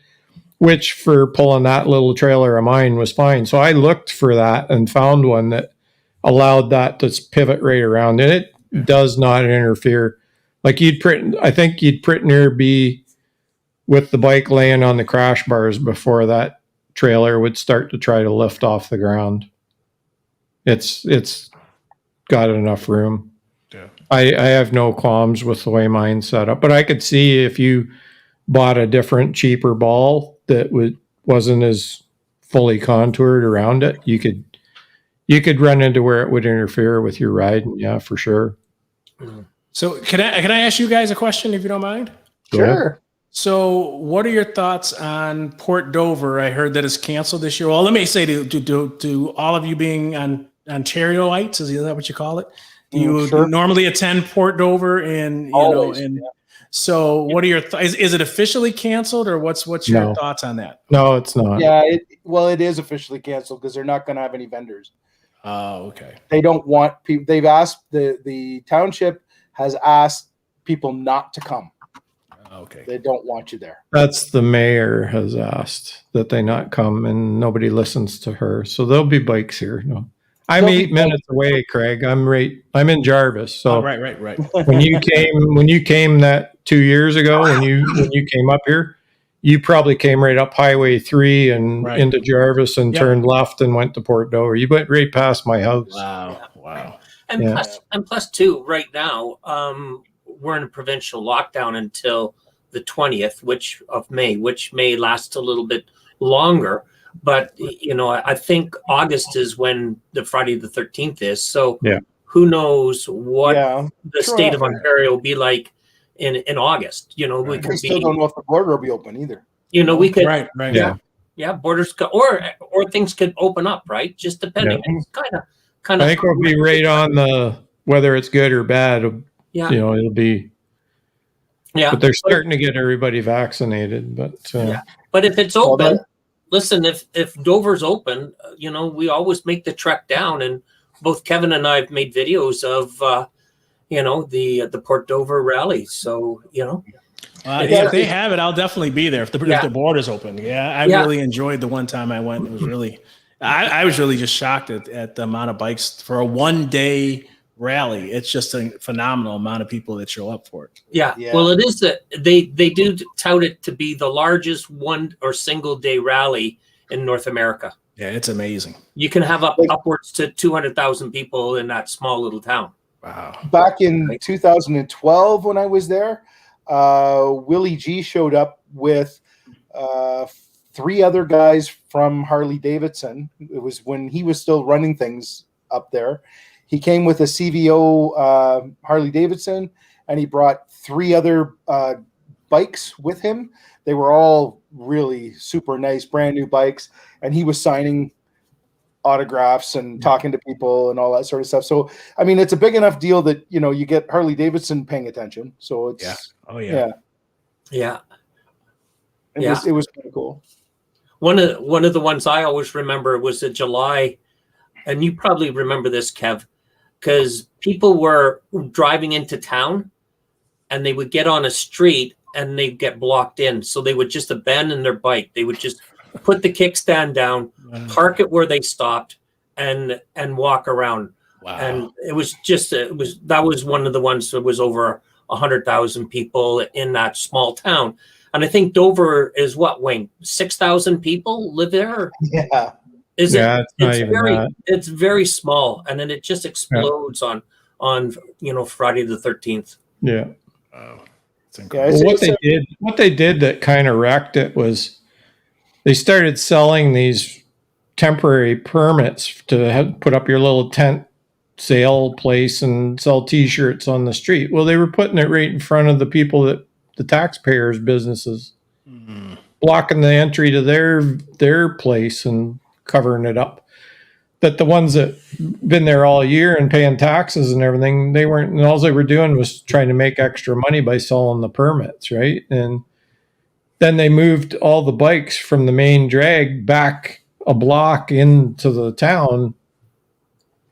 which for pulling that little trailer of mine was fine. So I looked for that and found one that allowed that to pivot right around, and it does not interfere. Like I think you'd pretty near be with the bike laying on the crash bars before that trailer would start to try to lift off the ground. It's got enough room. Yeah. I have no qualms with the way mine's set up, but I could see if you bought a different, cheaper ball that wasn't as fully contoured around it, you could run into where it would interfere with your riding. Yeah, for sure. So can I ask you guys a question, if you don't mind? Sure. So what are your thoughts on Port Dover? I heard that it's canceled this year. Well, let me say to all of you being on Ontarioites, is that what you call it? Do you normally attend Port Dover? And so what are your is it officially canceled, or what's your thoughts on that? No, it's not. Yeah, it is officially canceled because they're not going to have any vendors. Oh, okay. They don't want people. They've asked the township has asked people not to come. Okay. They don't want you there. That's the mayor has asked that they not come, and nobody listens to her. So there'll be bikes here. No, I'm 8 minutes away, Craig. I'm in Jarvis. So right. when you came that 2 years ago, when you came up here, you probably came right up Highway 3 and into Jarvis and turned left and went to Port Dover. You went right past my house. Wow. And plus too, right now, we're in a provincial lockdown until the 20th, of May, which may last a little bit longer. But, you know, I think August is when the Friday the 13th is. So who knows what the state of Ontario will be like in August. You know, we still don't know if the border will be open either. You know, we could. Right. Yeah, borders or things could open up, right? Just depending. It's kind of. I think we'll be right on the whether it's good or bad. Yeah. You know, it'll be. Yeah. But they're starting to get everybody vaccinated. But But if it's open, listen. If Dover's open, you know, we always make the trek down, and both Kevin and I have made videos of, you know, the Port Dover rally. So you know. If they have it, I'll definitely be there if the border's open. Yeah, I really enjoyed the one time I went. It was really, I was really just shocked at the amount of bikes for a 1 day rally. It's just a phenomenal amount of people that show up for it. Yeah. Well, it is that they do tout it to be the largest one or single day rally in North America. Yeah, it's amazing. You can have upwards to 200,000 people in that small little town. Wow. Back in 2012, when I was there, Willie G showed up with 3 other guys from Harley Davidson. It was when he was still running things up there. He came with a CVO Harley Davidson, and he brought 3 other bikes with him. They were all really super nice, brand new bikes, and he was signing autographs and talking to people and all that sort of stuff. So, I mean, it's a big enough deal that, you get Harley Davidson paying attention. So it's, Yeah. It was pretty cool. One of the ones I always remember was in July, and you probably remember this, Kev, because people were driving into town and they would get on a street and they'd get blocked in. So they would just abandon their bike. They would just put the kickstand down, park it where they stopped, and walk around. Wow. And it was just that was one of the ones that was over 100,000 people in that small town. And I think Dover is what, Wayne? 6,000 people live there? Yeah. It's very small, and then it just explodes on Friday the 13th. Yeah. Wow. It's incredible. Well, what they did that kind of wrecked it was they started selling these temporary permits to put up your little tent sale place and sell T-shirts on the street. Well, they were putting it right in front of the people that the taxpayers' businesses, blocking the entry to their place and covering it up. But the ones that been there all year and paying taxes and everything, they weren't, and all they were doing was trying to make extra money by selling the permits, right? And then they moved all the bikes from the main drag back a block into the town,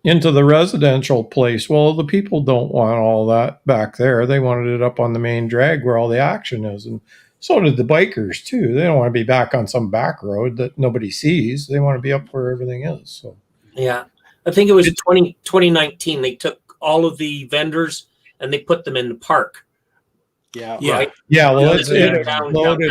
into the residential place. Well, the people don't want all that back there. They wanted it up on the main drag where all the action is. And so did the bikers too. They don't want to be back on some back road that nobody sees. They want to be up where everything is. So. Yeah. I think it was 2019. They took all of the vendors and they put them in the park. Yeah. Right? Yeah. Well, it exploded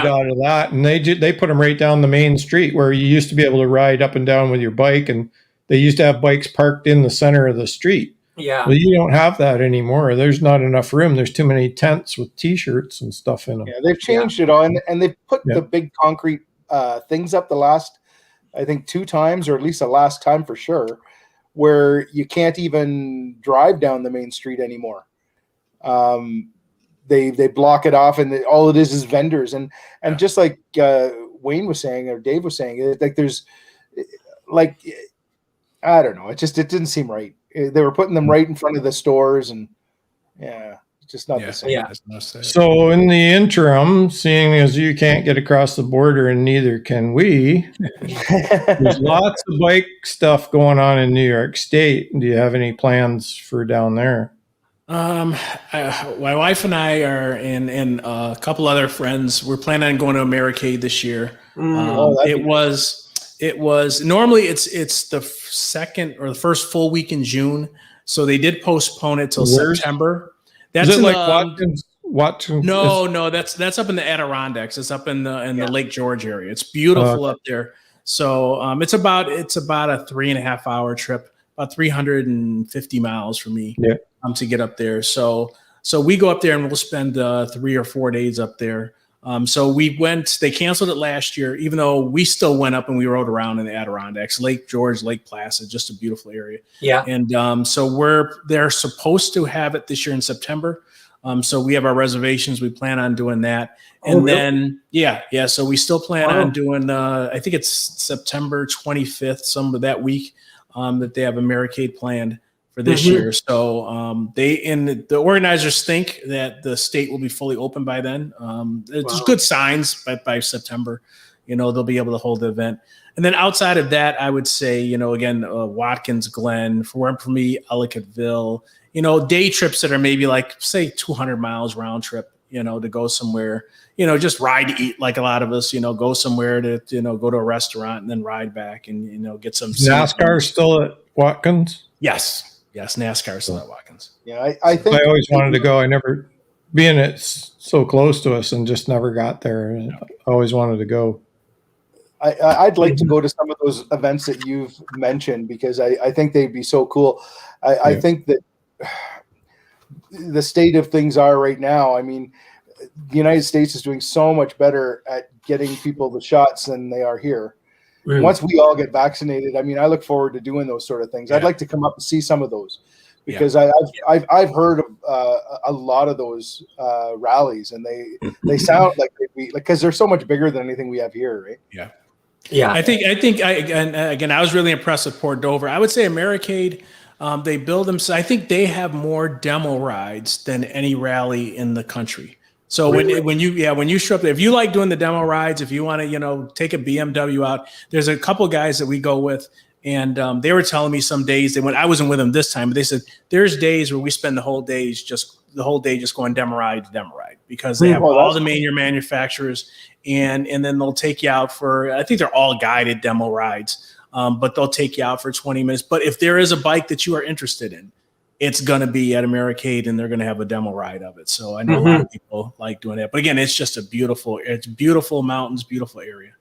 out of that. And they put them right down the main street where you used to be able to ride up and down with your bike. And they used to have bikes parked in the center of the street. Yeah. Well, you don't have that anymore. There's not enough room. There's too many tents with T-shirts and stuff in them. Yeah, they've changed it all, and they've put the big concrete things up the last, I think, 2 times, or at least the last time for sure, where you can't even drive down the main street anymore. They block it off, and all it is vendors, and just like Wayne was saying or Dave was saying, like there's like, I don't know, it didn't seem right. They were putting them right in front of the stores, and it's just not the same. Yeah. So in the interim, seeing as you can't get across the border and neither can we, there's lots of bike stuff going on in New York State. Do you have any plans for down there? My wife and I are and a couple other friends. We're planning on going to Americade this year. It was normally it's the second or the first full week in June, so they did postpone it till September. That's is it like Watkins? No, that's up in the Adirondacks. It's up in the Lake George area. It's beautiful up there. So it's about a 3.5 hour trip, about 350 miles for me to get up there. So we go up there and we'll spend 3 or 4 days up there. So we went, they canceled it last year, even though we still went up and we rode around in the Adirondacks, Lake George, Lake Placid, just a beautiful area. Yeah. And so they're supposed to have it this year in September. So we have our reservations. We plan on doing that. And then, so we still plan on doing, I think it's September 25th, some of that week, that they have Americade planned for this year. So the organizers think that the state will be fully open by then. It's good signs by September, they'll be able to hold the event. And then outside of that, I would say, again, Watkins Glen, for me, Ellicottville, day trips that are maybe like, say, 200 miles round trip. to go somewhere, just ride to eat like a lot of us, go somewhere to, go to a restaurant and then ride back and, get some NASCAR still at Watkins? Yes. NASCAR still at Watkins. Yeah, I think I always wanted to go. I never, being it's so close to us and just never got there. I always wanted to go. I'd like to go to some of those events that you've mentioned because I think they'd be so cool. I think that the state of things are right now. I mean, the United States is doing so much better at getting people the shots than they are here. Once we all get vaccinated, I mean, I look forward to doing those sort of things. I'd like to come up and see some of those because I've heard of a lot of those rallies, and they sound like because they're so much bigger than anything we have here, right? Yeah. I think I was really impressed with Port Dover. I would say Americade, they build them. So I think they have more demo rides than any rally in the country. So when you show up there, if you like doing the demo rides, if you want to, take a BMW out, there's a couple guys that we go with, and they were telling me some days I wasn't with them this time, but they said there's days where we spend the whole day just going demo ride to demo ride because they have all the major manufacturers, and then they'll take you out for, I think they're all guided demo rides, but they'll take you out for 20 minutes. But if there is a bike that you are interested in, it's going to be at Americade, and they're going to have a demo ride of it. So I know a lot of people like doing that. But again, it's just beautiful mountains, beautiful area.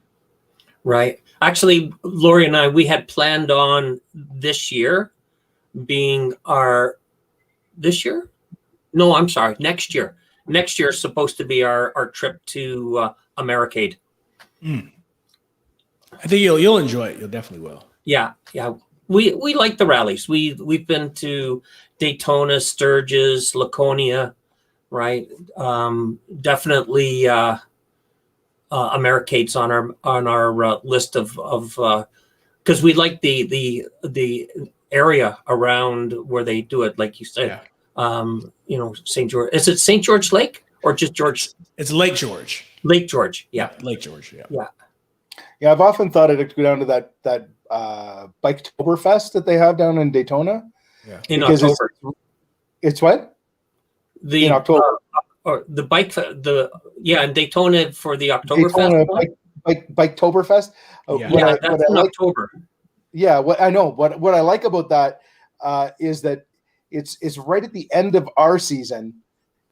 Right. Actually, Lori and I, we had planned on this year being next year. Next year is supposed to be our trip to Americade. I think you'll enjoy it. You'll definitely will. Yeah. We like the rallies. We've been to Daytona, Sturgis, Laconia, right? Definitely Americade's on our list of because we like the area around where they do it, like you said. St. George. Is it St. George Lake or just George? It's Lake George. Lake George. Yeah. Lake George. Yeah. Yeah. I've often thought I'd go down to that Biketoberfest that they have down in Daytona. Yeah. In October. It's what? In October. Or the bike, in Daytona for the Oktoberfest. Biketoberfest. That's in October. Yeah, what I know. What I like about that is that it's right at the end of our season,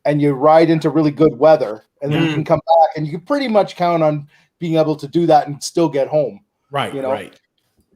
and you ride into really good weather, and then you can come back, and you can pretty much count on being able to do that and still get home. Right.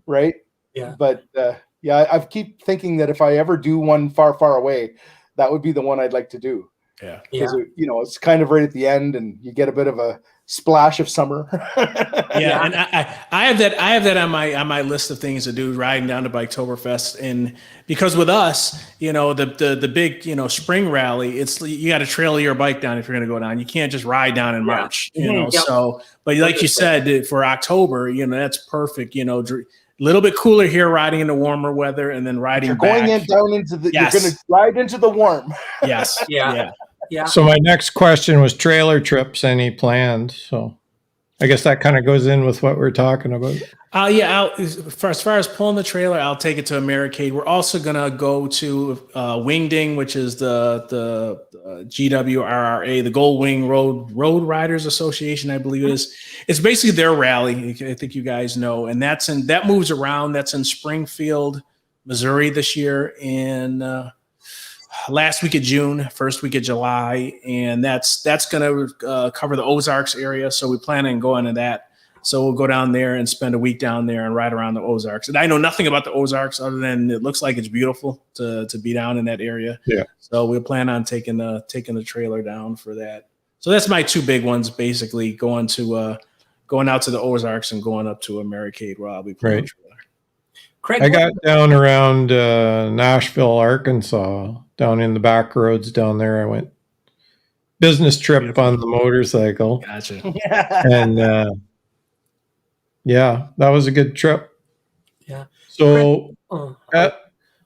Right. Yeah. But I keep thinking that if I ever do one far away, that would be the one I'd like to do. Yeah. Because it's kind of right at the end, and you get a bit of a splash of summer. Yeah, and I have that on my list of things to do, riding down to Biketoberfest. And because with us, the big spring rally, it's you got to trail your bike down if you're going to go down. You can't just ride down in March. So but like you said, for October, that's perfect. A little bit cooler here, riding in the warmer weather, and then riding back. You're going you're going to ride into the warm. Yes. Yeah. So my next question was trailer trips. Any planned? So I guess that kind of goes in with what we're talking about. As far as pulling the trailer, I'll take it to Americade. We're also gonna go to Wingding, which is the GWRRA, the Gold Wing Road Riders Association, I believe it is. It's basically their rally. I think you guys know, and that moves around. That's in Springfield, Missouri this year, in last week of June, first week of July, and that's going to cover the Ozarks area. So we plan on going to that. So we'll go down there and spend a week down there and ride around the Ozarks. And I know nothing about the Ozarks other than it looks like it's beautiful to be down in that area. Yeah. So we'll plan on taking the trailer down for that. So that's my two big ones, basically going out to the Ozarks and going up to Americade where I'll be playing the trailer. Craig, I got down around Nashville, Arkansas, down in the back roads down there. I went business trip on the motorcycle. Gotcha. And that was a good trip. Yeah. So,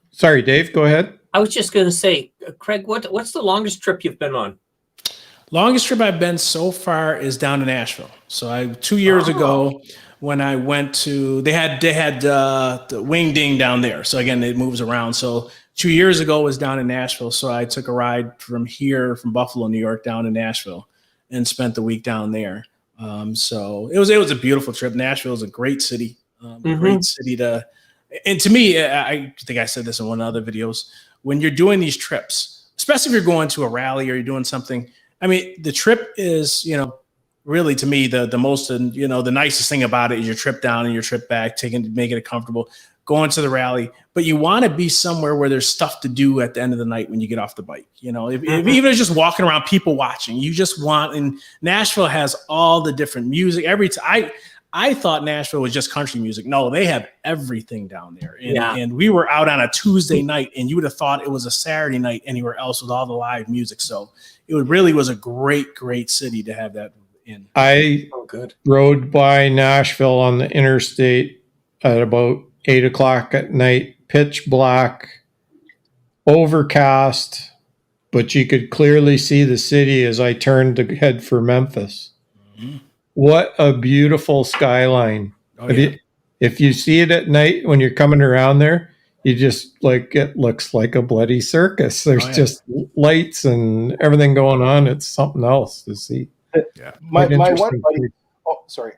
sorry, Dave, go ahead. I was just going to say, Craig, what's the longest trip you've been on? Longest trip I've been so far is down to Nashville. So 2 years ago, when I went to, they had the Wingding down there. So again, it moves around. So 2 years ago was down in Nashville. So I took a ride from Buffalo, New York, down to Nashville and spent the week down there. So it was a beautiful trip. Nashville is a great city, great city and to me, I think I said this in one of the other videos, when you're doing these trips, especially if you're going to a rally or you're doing something, I mean, the trip is, really to me, the most, the nicest thing about it is your trip down and your trip back, making it comfortable, going to the rally, but you want to be somewhere where there's stuff to do at the end of the night when you get off the bike. If even it's just walking around, people watching, you just want, and Nashville has all the different music. I thought Nashville was just country music. No, they have everything down there. And we were out on a Tuesday night, and you would have thought it was a Saturday night anywhere else with all the live music. So it really was a great, great city to have that in. I rode by Nashville on the interstate at about 8 o'clock at night, pitch black, overcast, but you could clearly see the city as I turned to head for Memphis. Mm-hmm. What a beautiful skyline. Oh, yeah. If you see it at night when you're coming around there, you just it looks like a bloody circus. There's just lights and everything going on. It's something else to see. Yeah. My one buddy. Oh, sorry.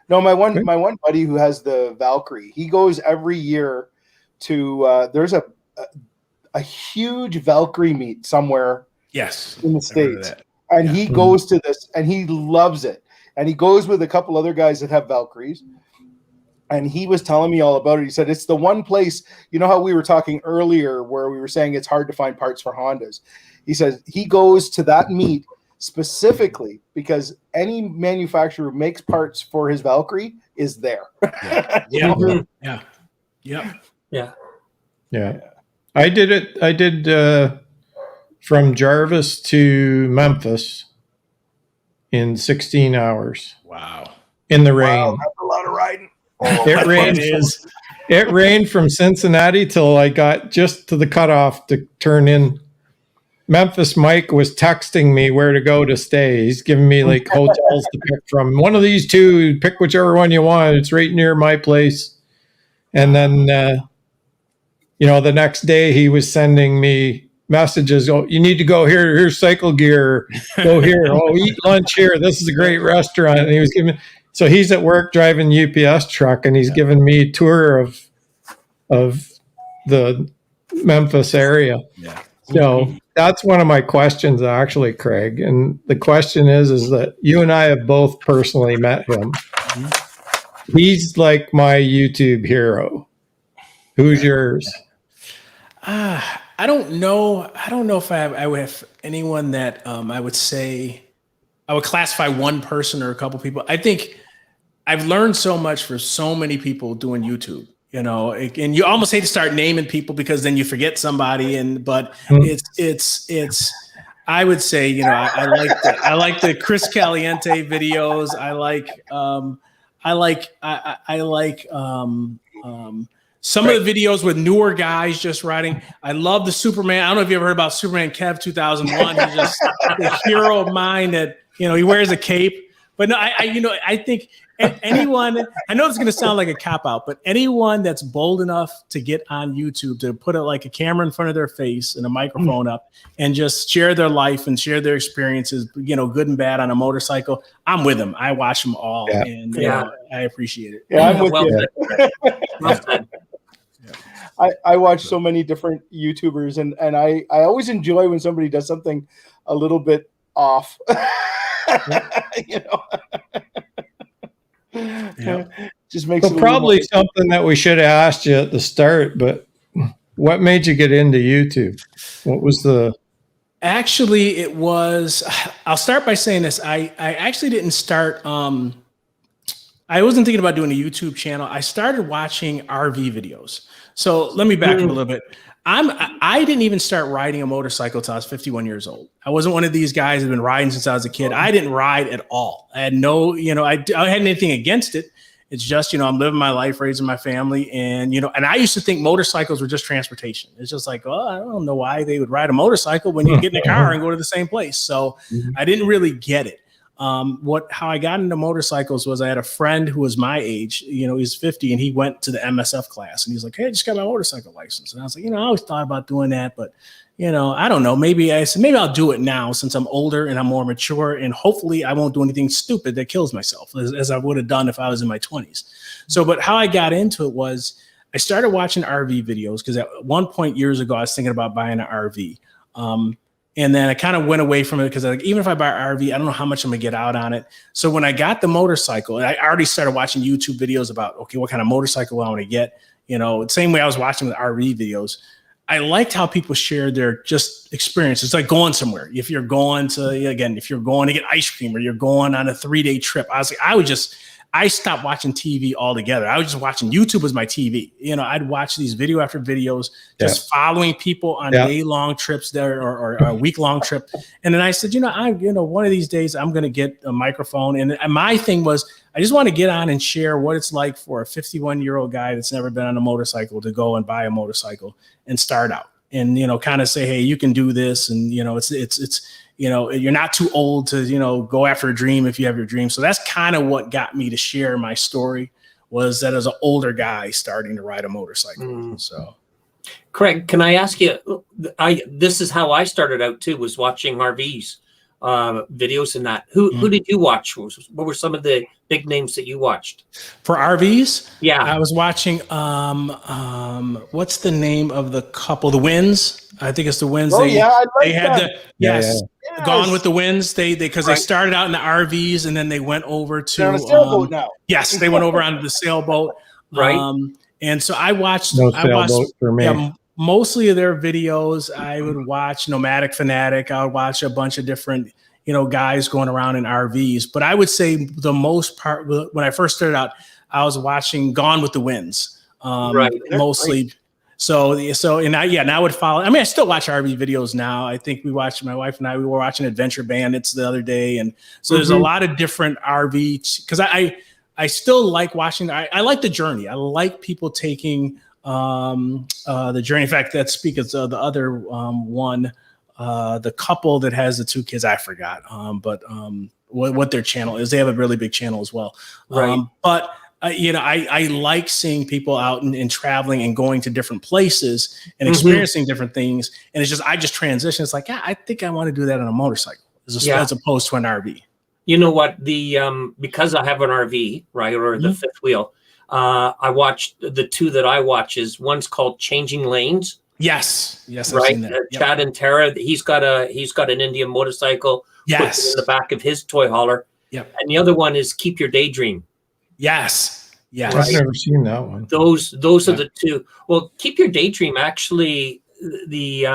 No, my one buddy who has the Valkyrie. He goes every year to. There's a huge Valkyrie meet somewhere. Yes, in the States, and he goes to this and he loves it. And he goes with a couple other guys that have Valkyries. And he was telling me all about it. He said, it's the one place, how we were talking earlier where we were saying it's hard to find parts for Hondas. He says he goes to that meet specifically because any manufacturer who makes parts for his Valkyrie is there. Yeah. I did from Jarvis to Memphis in 16 hours. Wow. In the rain. Wow, that's a lot of riding. It rained from Cincinnati till I got just to the cutoff to turn in. Memphis Mike was texting me where to go to stay. He's giving me hotels to pick from. One of these two, pick whichever one you want. It's right near my place. And then, the next day he was sending me messages. Oh, you need to go here. Here's cycle gear. Go here. Oh, eat lunch here. This is a great restaurant. And he was giving. So he's at work driving UPS truck, and he's giving me a tour of the Memphis area. Yeah. So that's one of my questions, actually, Craig. And the question is that you and I have both personally met him. Mm-hmm. He's like my YouTube hero. Who's yours? I don't know. I don't know if I would have anyone that I would say I would classify one person or a couple people. I think I've learned so much for so many people doing YouTube, and you almost hate to start naming people because then you forget somebody. But it's. I would say, I like the Chris Caliente videos. I like some of the videos with newer guys just riding. I love the Superman. I don't know if you ever heard about Superman Kev 2001. He's just the hero of mine that, he wears a cape. But no, I think anyone, I know it's going to sound like a cop out, but anyone that's bold enough to get on YouTube, to put a camera in front of their face and a microphone up and just share their life and share their experiences, good and bad on a motorcycle, I'm with them. I watch them all and I appreciate it. Yeah, I'm with you. Well said. I watch so many different YouTubers and I always enjoy when somebody does something a little bit off. Just makes it probably something that we should have asked you at the start, but what made you get into YouTube? What was Actually, it was, I'll start by saying this. I actually didn't start, I wasn't thinking about doing a YouTube channel. I started watching RV videos. So let me back up a little bit. I didn't even start riding a motorcycle until I was 51 years old. I wasn't one of these guys that had been riding since I was a kid. I didn't ride at all. I had no, I hadn't anything against it. It's just, I'm living my life, raising my family. And, and I used to think motorcycles were just transportation. It's just like, oh, I don't know why they would ride a motorcycle when you get in a car and go to the same place. So I didn't really get it. How I got into motorcycles was I had a friend who was my age, he's 50, and he went to the MSF class, and he's like, "Hey, I just got my motorcycle license." And I was like, I always thought about doing that, but I don't know. Maybe I'll do it now since I'm older and I'm more mature, and hopefully I won't do anything stupid that kills myself as I would have done if I was in my 20s. So, but how I got into it was I started watching RV videos because at one point years ago, I was thinking about buying an RV. And then I kind of went away from it because even if I buy an RV, I don't know how much I'm gonna get out on it. So when I got the motorcycle, I already started watching YouTube videos about, okay, what kind of motorcycle I want to get, the same way I was watching the RV videos. I liked how people shared their just experience. It's like going somewhere. If you're going to get ice cream or you're going on a 3-day trip, I stopped watching TV altogether. I was just watching YouTube as my TV. I'd watch these video after videos, just following people on day-long trips there or a week-long trip. And then I said, one of these days I'm going to get a microphone. And my thing was, I just want to get on and share what it's like for a 51-year-old guy that's never been on a motorcycle to go and buy a motorcycle and start out and, kind of say, hey, you can do this. And, it's you're not too old to, go after a dream if you have your dream. So that's kind of what got me to share my story, was that as an older guy starting to ride a motorcycle. So, Craig, can I ask you, this is how I started out too, was watching RVs, videos and that. Who did you watch? What were some of the big names that you watched? For RVs? Yeah. I was watching, what's the name of the couple? The Winds. I think it's the Winds. Oh, they had that. Yes. Gone with the Winds. They started out in the RVs and then they went over to they're on a sailboat now. Yes, they went over onto the sailboat. Right. And so I watched for me. Mostly of their videos. I would watch Nomadic Fanatic. I would watch a bunch of different, guys going around in RVs. But I would say the most part, when I first started out, I was watching Gone with the Winds. Mostly. Great. So I would follow. I mean, I still watch RV videos now. I think my wife and I, we were watching Adventure Bandits the other day. And so there's a lot of different RV, because I still like watching. I like the journey. I like people taking the journey. In fact, that speaks of the other one, the couple that has the 2 kids, I forgot. But what their channel is. They have a really big channel as well. Right. But I like seeing people out and traveling and going to different places and experiencing different things. And it's just, I just transition. It's like, I think I want to do that on a motorcycle as opposed to an RV. You know what? Because I have an RV, right, or the fifth wheel, I watched the 2 that I watch is one's called Changing Lanes. Yes. Right. I've seen that. Chad and Tara, he's got an Indian motorcycle. Yes. In the back of his toy hauler. Yep. And the other one is Keep Your Daydream. Yes. I've never seen that one. Those are the 2. Well, Keep Your Daydream, actually, the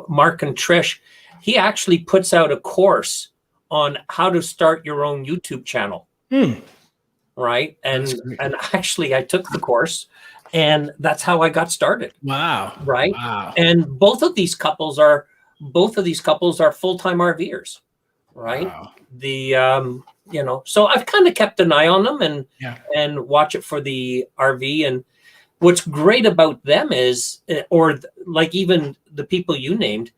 Mark and Trish, he actually puts out a course on how to start your own YouTube channel. Right. And actually I took the course and that's how I got started. Wow. Right. Wow. And both of these couples are full-time RVers. Right. Wow. So I've kind of kept an eye on them and watch it for the RV. And what's great about them is, or like even the people you named,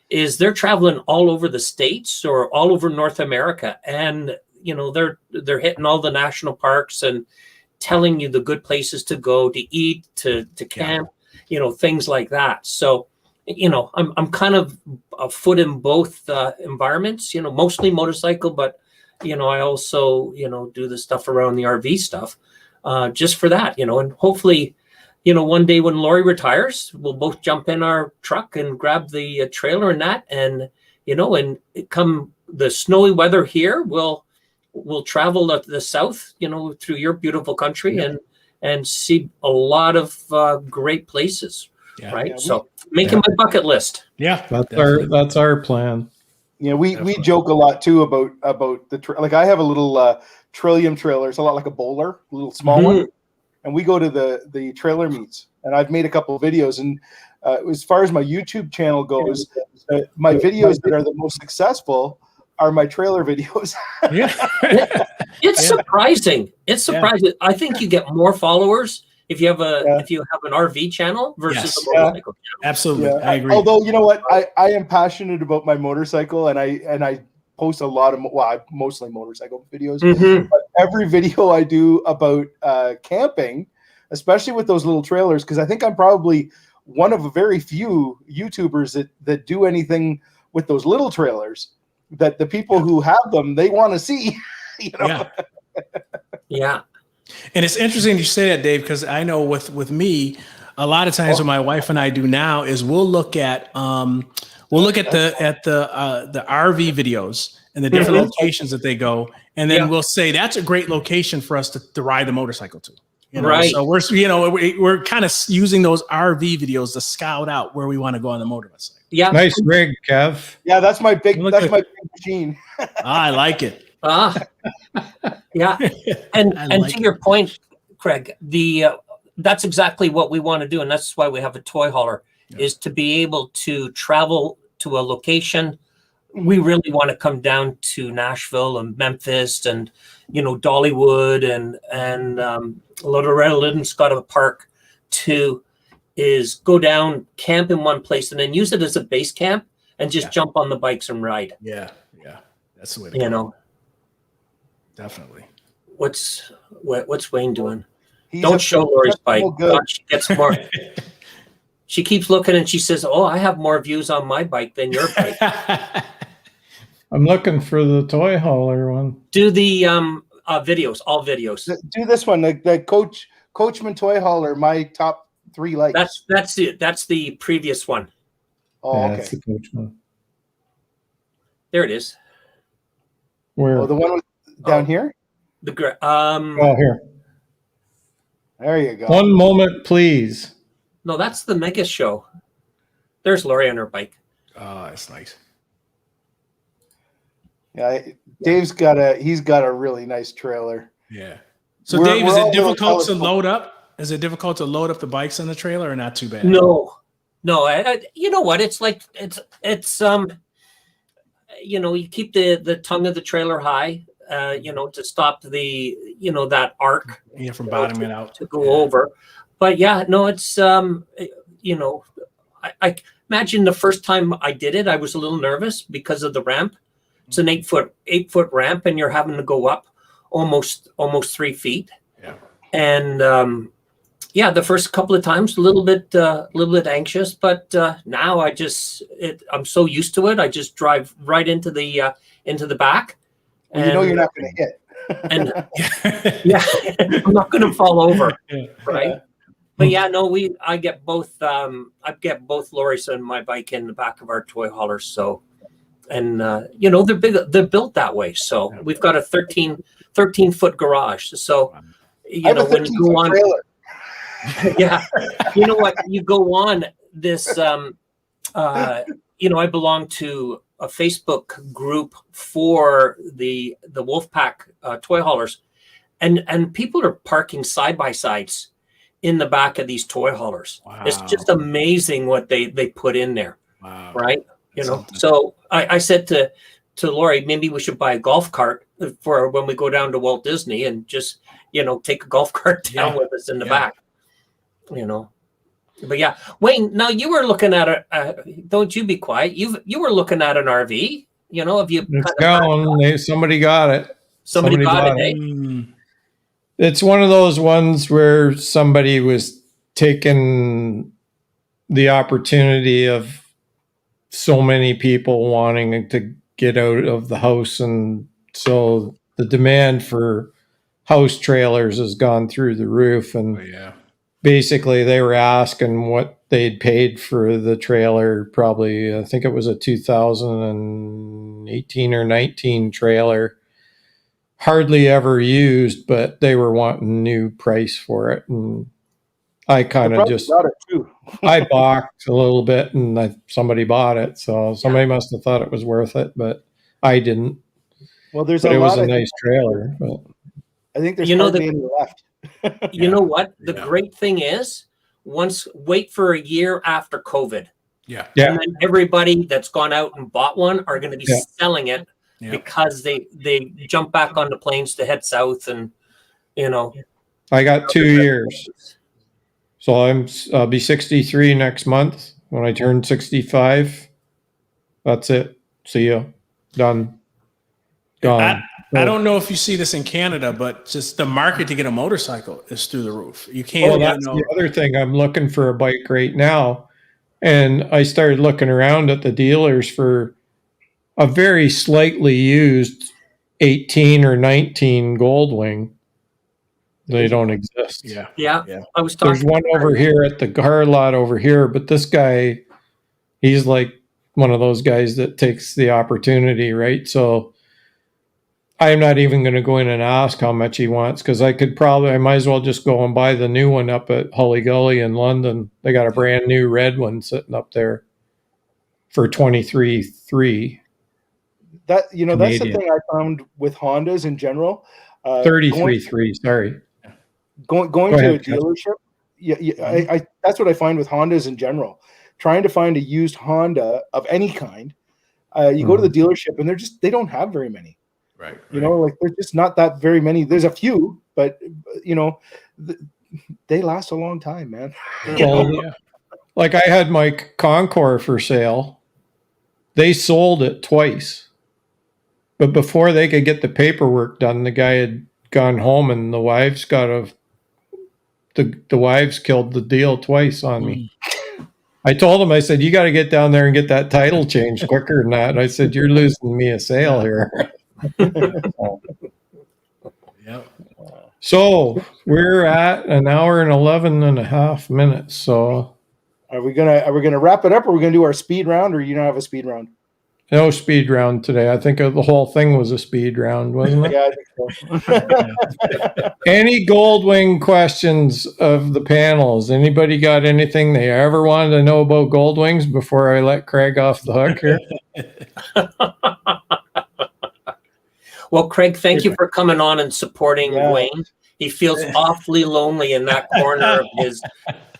is they're traveling all over the States or all over North America. And, they're hitting all the national parks and telling you the good places to go, to eat, to camp, things like that. So, I'm kind of a foot in both environments, mostly motorcycle, but, I also, do the stuff around the RV stuff just for that, and hopefully, one day when Lori retires, we'll both jump in our truck and grab the trailer and that. And, and come the snowy weather here, we'll travel to the south, through your beautiful country and see a lot of great places. Yeah. Right. Yeah, so making my bucket list. Yeah. That's our plan. Yeah. We joke a lot too about the, I have a little Trillium trailer. It's a lot like a bowler, a little small one. And we go to the trailer meets, and I've made a couple of videos. And as far as my YouTube channel goes, my videos that are the most successful are my trailer videos. It's surprising. It's surprising. Yeah. I think you get more followers if you have an RV channel versus a motorcycle channel. Absolutely. Yeah. I agree. Although, you know what, I am passionate about my motorcycle, and I post a lot of mostly motorcycle videos. Mhm. But every video I do about camping, especially with those little trailers, because I think I'm probably one of a very few YouTubers that do anything with those little trailers, that the people who have them, they want to see. You know? Yeah. Yeah. And it's interesting you say that, Dave, because I know with me, a lot of times what my wife and I do now is we'll look at the RV videos and the different locations that they go, and then we'll say that's a great location for us to ride the motorcycle to. You know? Right. So we're kind of using those RV videos to scout out where we want to go on the motorcycle. Yeah. Nice rig, Kev. Yeah, that's my big Look that's at- my big machine. I like it. Yeah. And I and like to your point, Craig, that's exactly what we want to do, and that's why we have a toy hauler, is to be able to travel to a location. We really want to come down to Nashville and Memphis and Dollywood and Loretta Lynn's got a park is go down, camp in one place, and then use it as a base camp and just jump on the bikes and ride. Yeah. That's the way to go. Definitely. What's Wayne doing? He's Don't a show Lori's bike. professional God, she gets more. She keeps looking and she says, "Oh, I have more views on my bike than your bike." I'm looking for the toy hauler one. Do the videos, all videos. Do this one, the Coachman toy hauler. My top 3 likes. That's the previous one. Oh, Yeah, okay. that's the coach one. There it is. Where? Oh, the one down here. Oh, here. There you go. One moment, please. No, that's the Mega Show. There's Lori on her bike. Oh, that's nice. Yeah, Dave's got a really nice trailer. Yeah. So We're- Dave, we're is all it difficult to telescope- load up? Is it difficult to load up the bikes on the trailer, or not too bad? No. You know what? It's like you keep the tongue of the trailer high, to stop the that arc. Yeah, from bottoming out to go over. But yeah, no, it's I imagine the first time I did it, I was a little nervous because of the ramp. It's an 8-foot ramp, and you're having to go up almost 3 feet. Yeah. And the first couple of times a little bit anxious, but now I'm so used to it. I just drive right into the back. And you know you're not going to hit. And I'm not going to fall over, right? But yeah, no, I get both Lori's and my bike in the back of our toy haulers. So, and they're big, they're built that way. So we've got a 13-foot garage. So when you go on, trailer. yeah, you know what, you go on this, I belong to a Facebook group for the Wolfpack toy haulers, and people are parking side by sides in the back of these toy haulers. Wow. It's just amazing what they put in there. Wow. Right? That's something. So I said to Lori, maybe we should buy a golf cart for when we go down to Walt Disney and just take a golf cart down with us in the back. But yeah, Wayne, now you were looking at don't you be quiet. You were looking at an RV, have you? It's gone. Somebody got it. Somebody got it. Eh? Mm. It's one of those ones where somebody was taking the opportunity of so many people wanting to get out of the house. And so the demand for house trailers has gone through the roof. And Oh, yeah. basically they were asking what they'd paid for the trailer. Probably, I think it was a 2018 or 19 trailer. Hardly ever used, but they were wanting new price for it. And I kind of just, got it too. I balked a little bit, and somebody bought it. So somebody must have thought it was worth it, but I didn't. Well, there's But a it was lot. a nice trailer. But I think there's hardly any left. You know what? The great thing is, wait for a year after COVID. Yeah. Yeah. And then everybody that's gone out and bought one are going to be selling it because they jump back on the planes to head south, and I got 2 years. So I'll be 63 next month. When I turn 65, that's it. See ya. Done. gone. I don't know if you see this in Canada, but just the market to get a motorcycle is through the roof. You Well, can't, that's the other thing. I'm looking for a bike right now. And I started looking around at the dealers for a very slightly used 18 or 19 Goldwing. They don't exist. Yeah. I was There's talking. one over here at the car lot over here, but this guy, he's like one of those guys that takes the opportunity, right? So I'm not even going to go in and ask how much he wants because I might as well just go and buy the new one up at Hully Gully in London. They got a brand new red one sitting up there for 23.3. That's the Canadian. thing I found with Hondas in general. 33.3, sorry. Going Go to ahead, a dealership. I that's what I find with Hondas in general. Trying to find a used Honda of any kind, you go to the dealership and they don't have very many. right. You know, like there's just not that very many. There's a few, but they last a long time, man. Well, like I had my Concours for sale. They sold it twice. But before they could get the paperwork done, the guy had gone home and the wives killed the deal twice on me. I told him, I said, you got to get down there and get that title changed quicker than that. And I said, you're losing me a sale here. Yep. So we're at an hour and 11 and a half minutes. So Are we gonna wrap it up, or are we gonna do our speed round, or you don't have a speed round? no speed round today. I think the whole thing was a speed round, wasn't it? Yeah, I think so. Any Goldwing questions of the panels? Anybody got anything they ever wanted to know about Goldwings before I let Craig off the hook here? Well, Craig, thank you for coming on and supporting Yeah. Wayne. He feels awfully lonely in that corner of his.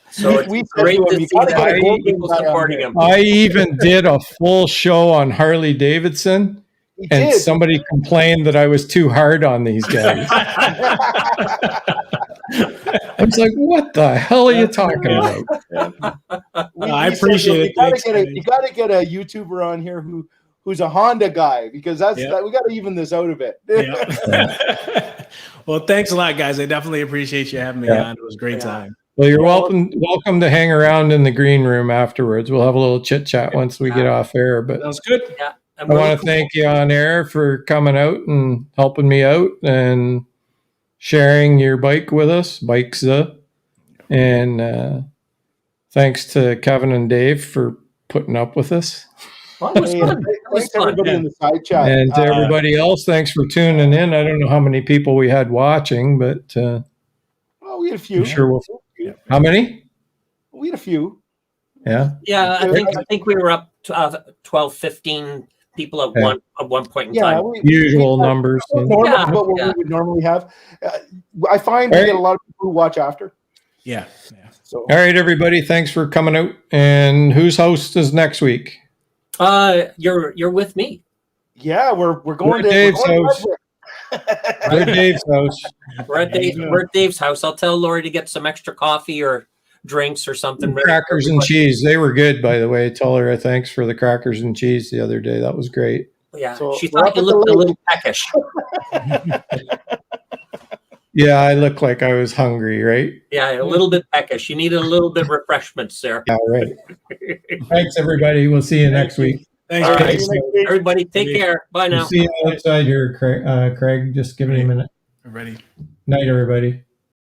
So it's We said great to him, to "You see gotta that get a Goldwing people guy on supporting here." him. I even did a full show on Harley Davidson, He and did. somebody complained that I was too hard on these guys. I was like, what the hell are you talking about? I we said, appreciate it. Thanks, You got to get a YouTuber on here who's a Honda guy, because we got to even this out a bit. Yeah. Well, thanks a lot, guys. I definitely appreciate you having me on. It was a great time. Well, you're welcome to hang around in the green room afterwards. We'll have a little chit chat once we get off air. But Sounds good. Yeah. I want to thank you on air for coming out and helping me out and sharing your bike with us, and thanks to Kevin and Dave for putting up with us. Well, it was fun. It was Thanks fun. everybody in the side chat. And to everybody else, thanks for tuning in. I don't know how many people we had watching, but Well, we had a few. I'm sure how many? We had a few. Yeah. Yeah, I think we were up to 12, 15 people at one point in time. Usual numbers. Normal, Yeah, what we would normally have. I find we get a lot of people who watch after. Yeah. So All right, everybody. Thanks for coming out. And whose host is next week? You're with me. yeah, we're going to Dave's house. We're at Dave's house. We're at Dave's house. I'll tell Lori to get some extra coffee or drinks or something. Crackers and cheese. They were good, by the way. Tell her thanks for the crackers and cheese the other day. That was great. Yeah, So she we're thought up you at the looked a lake. little peckish. Yeah, I look like I was hungry, right? Yeah, a little bit peckish. You need a little bit of refreshments there. Yeah, right. Thanks, everybody. We'll see you next week. Thanks, All guys. right. Everybody, take care. Bye now. We'll see you outside here, Craig. Just give me a minute. Ready. Night, everybody.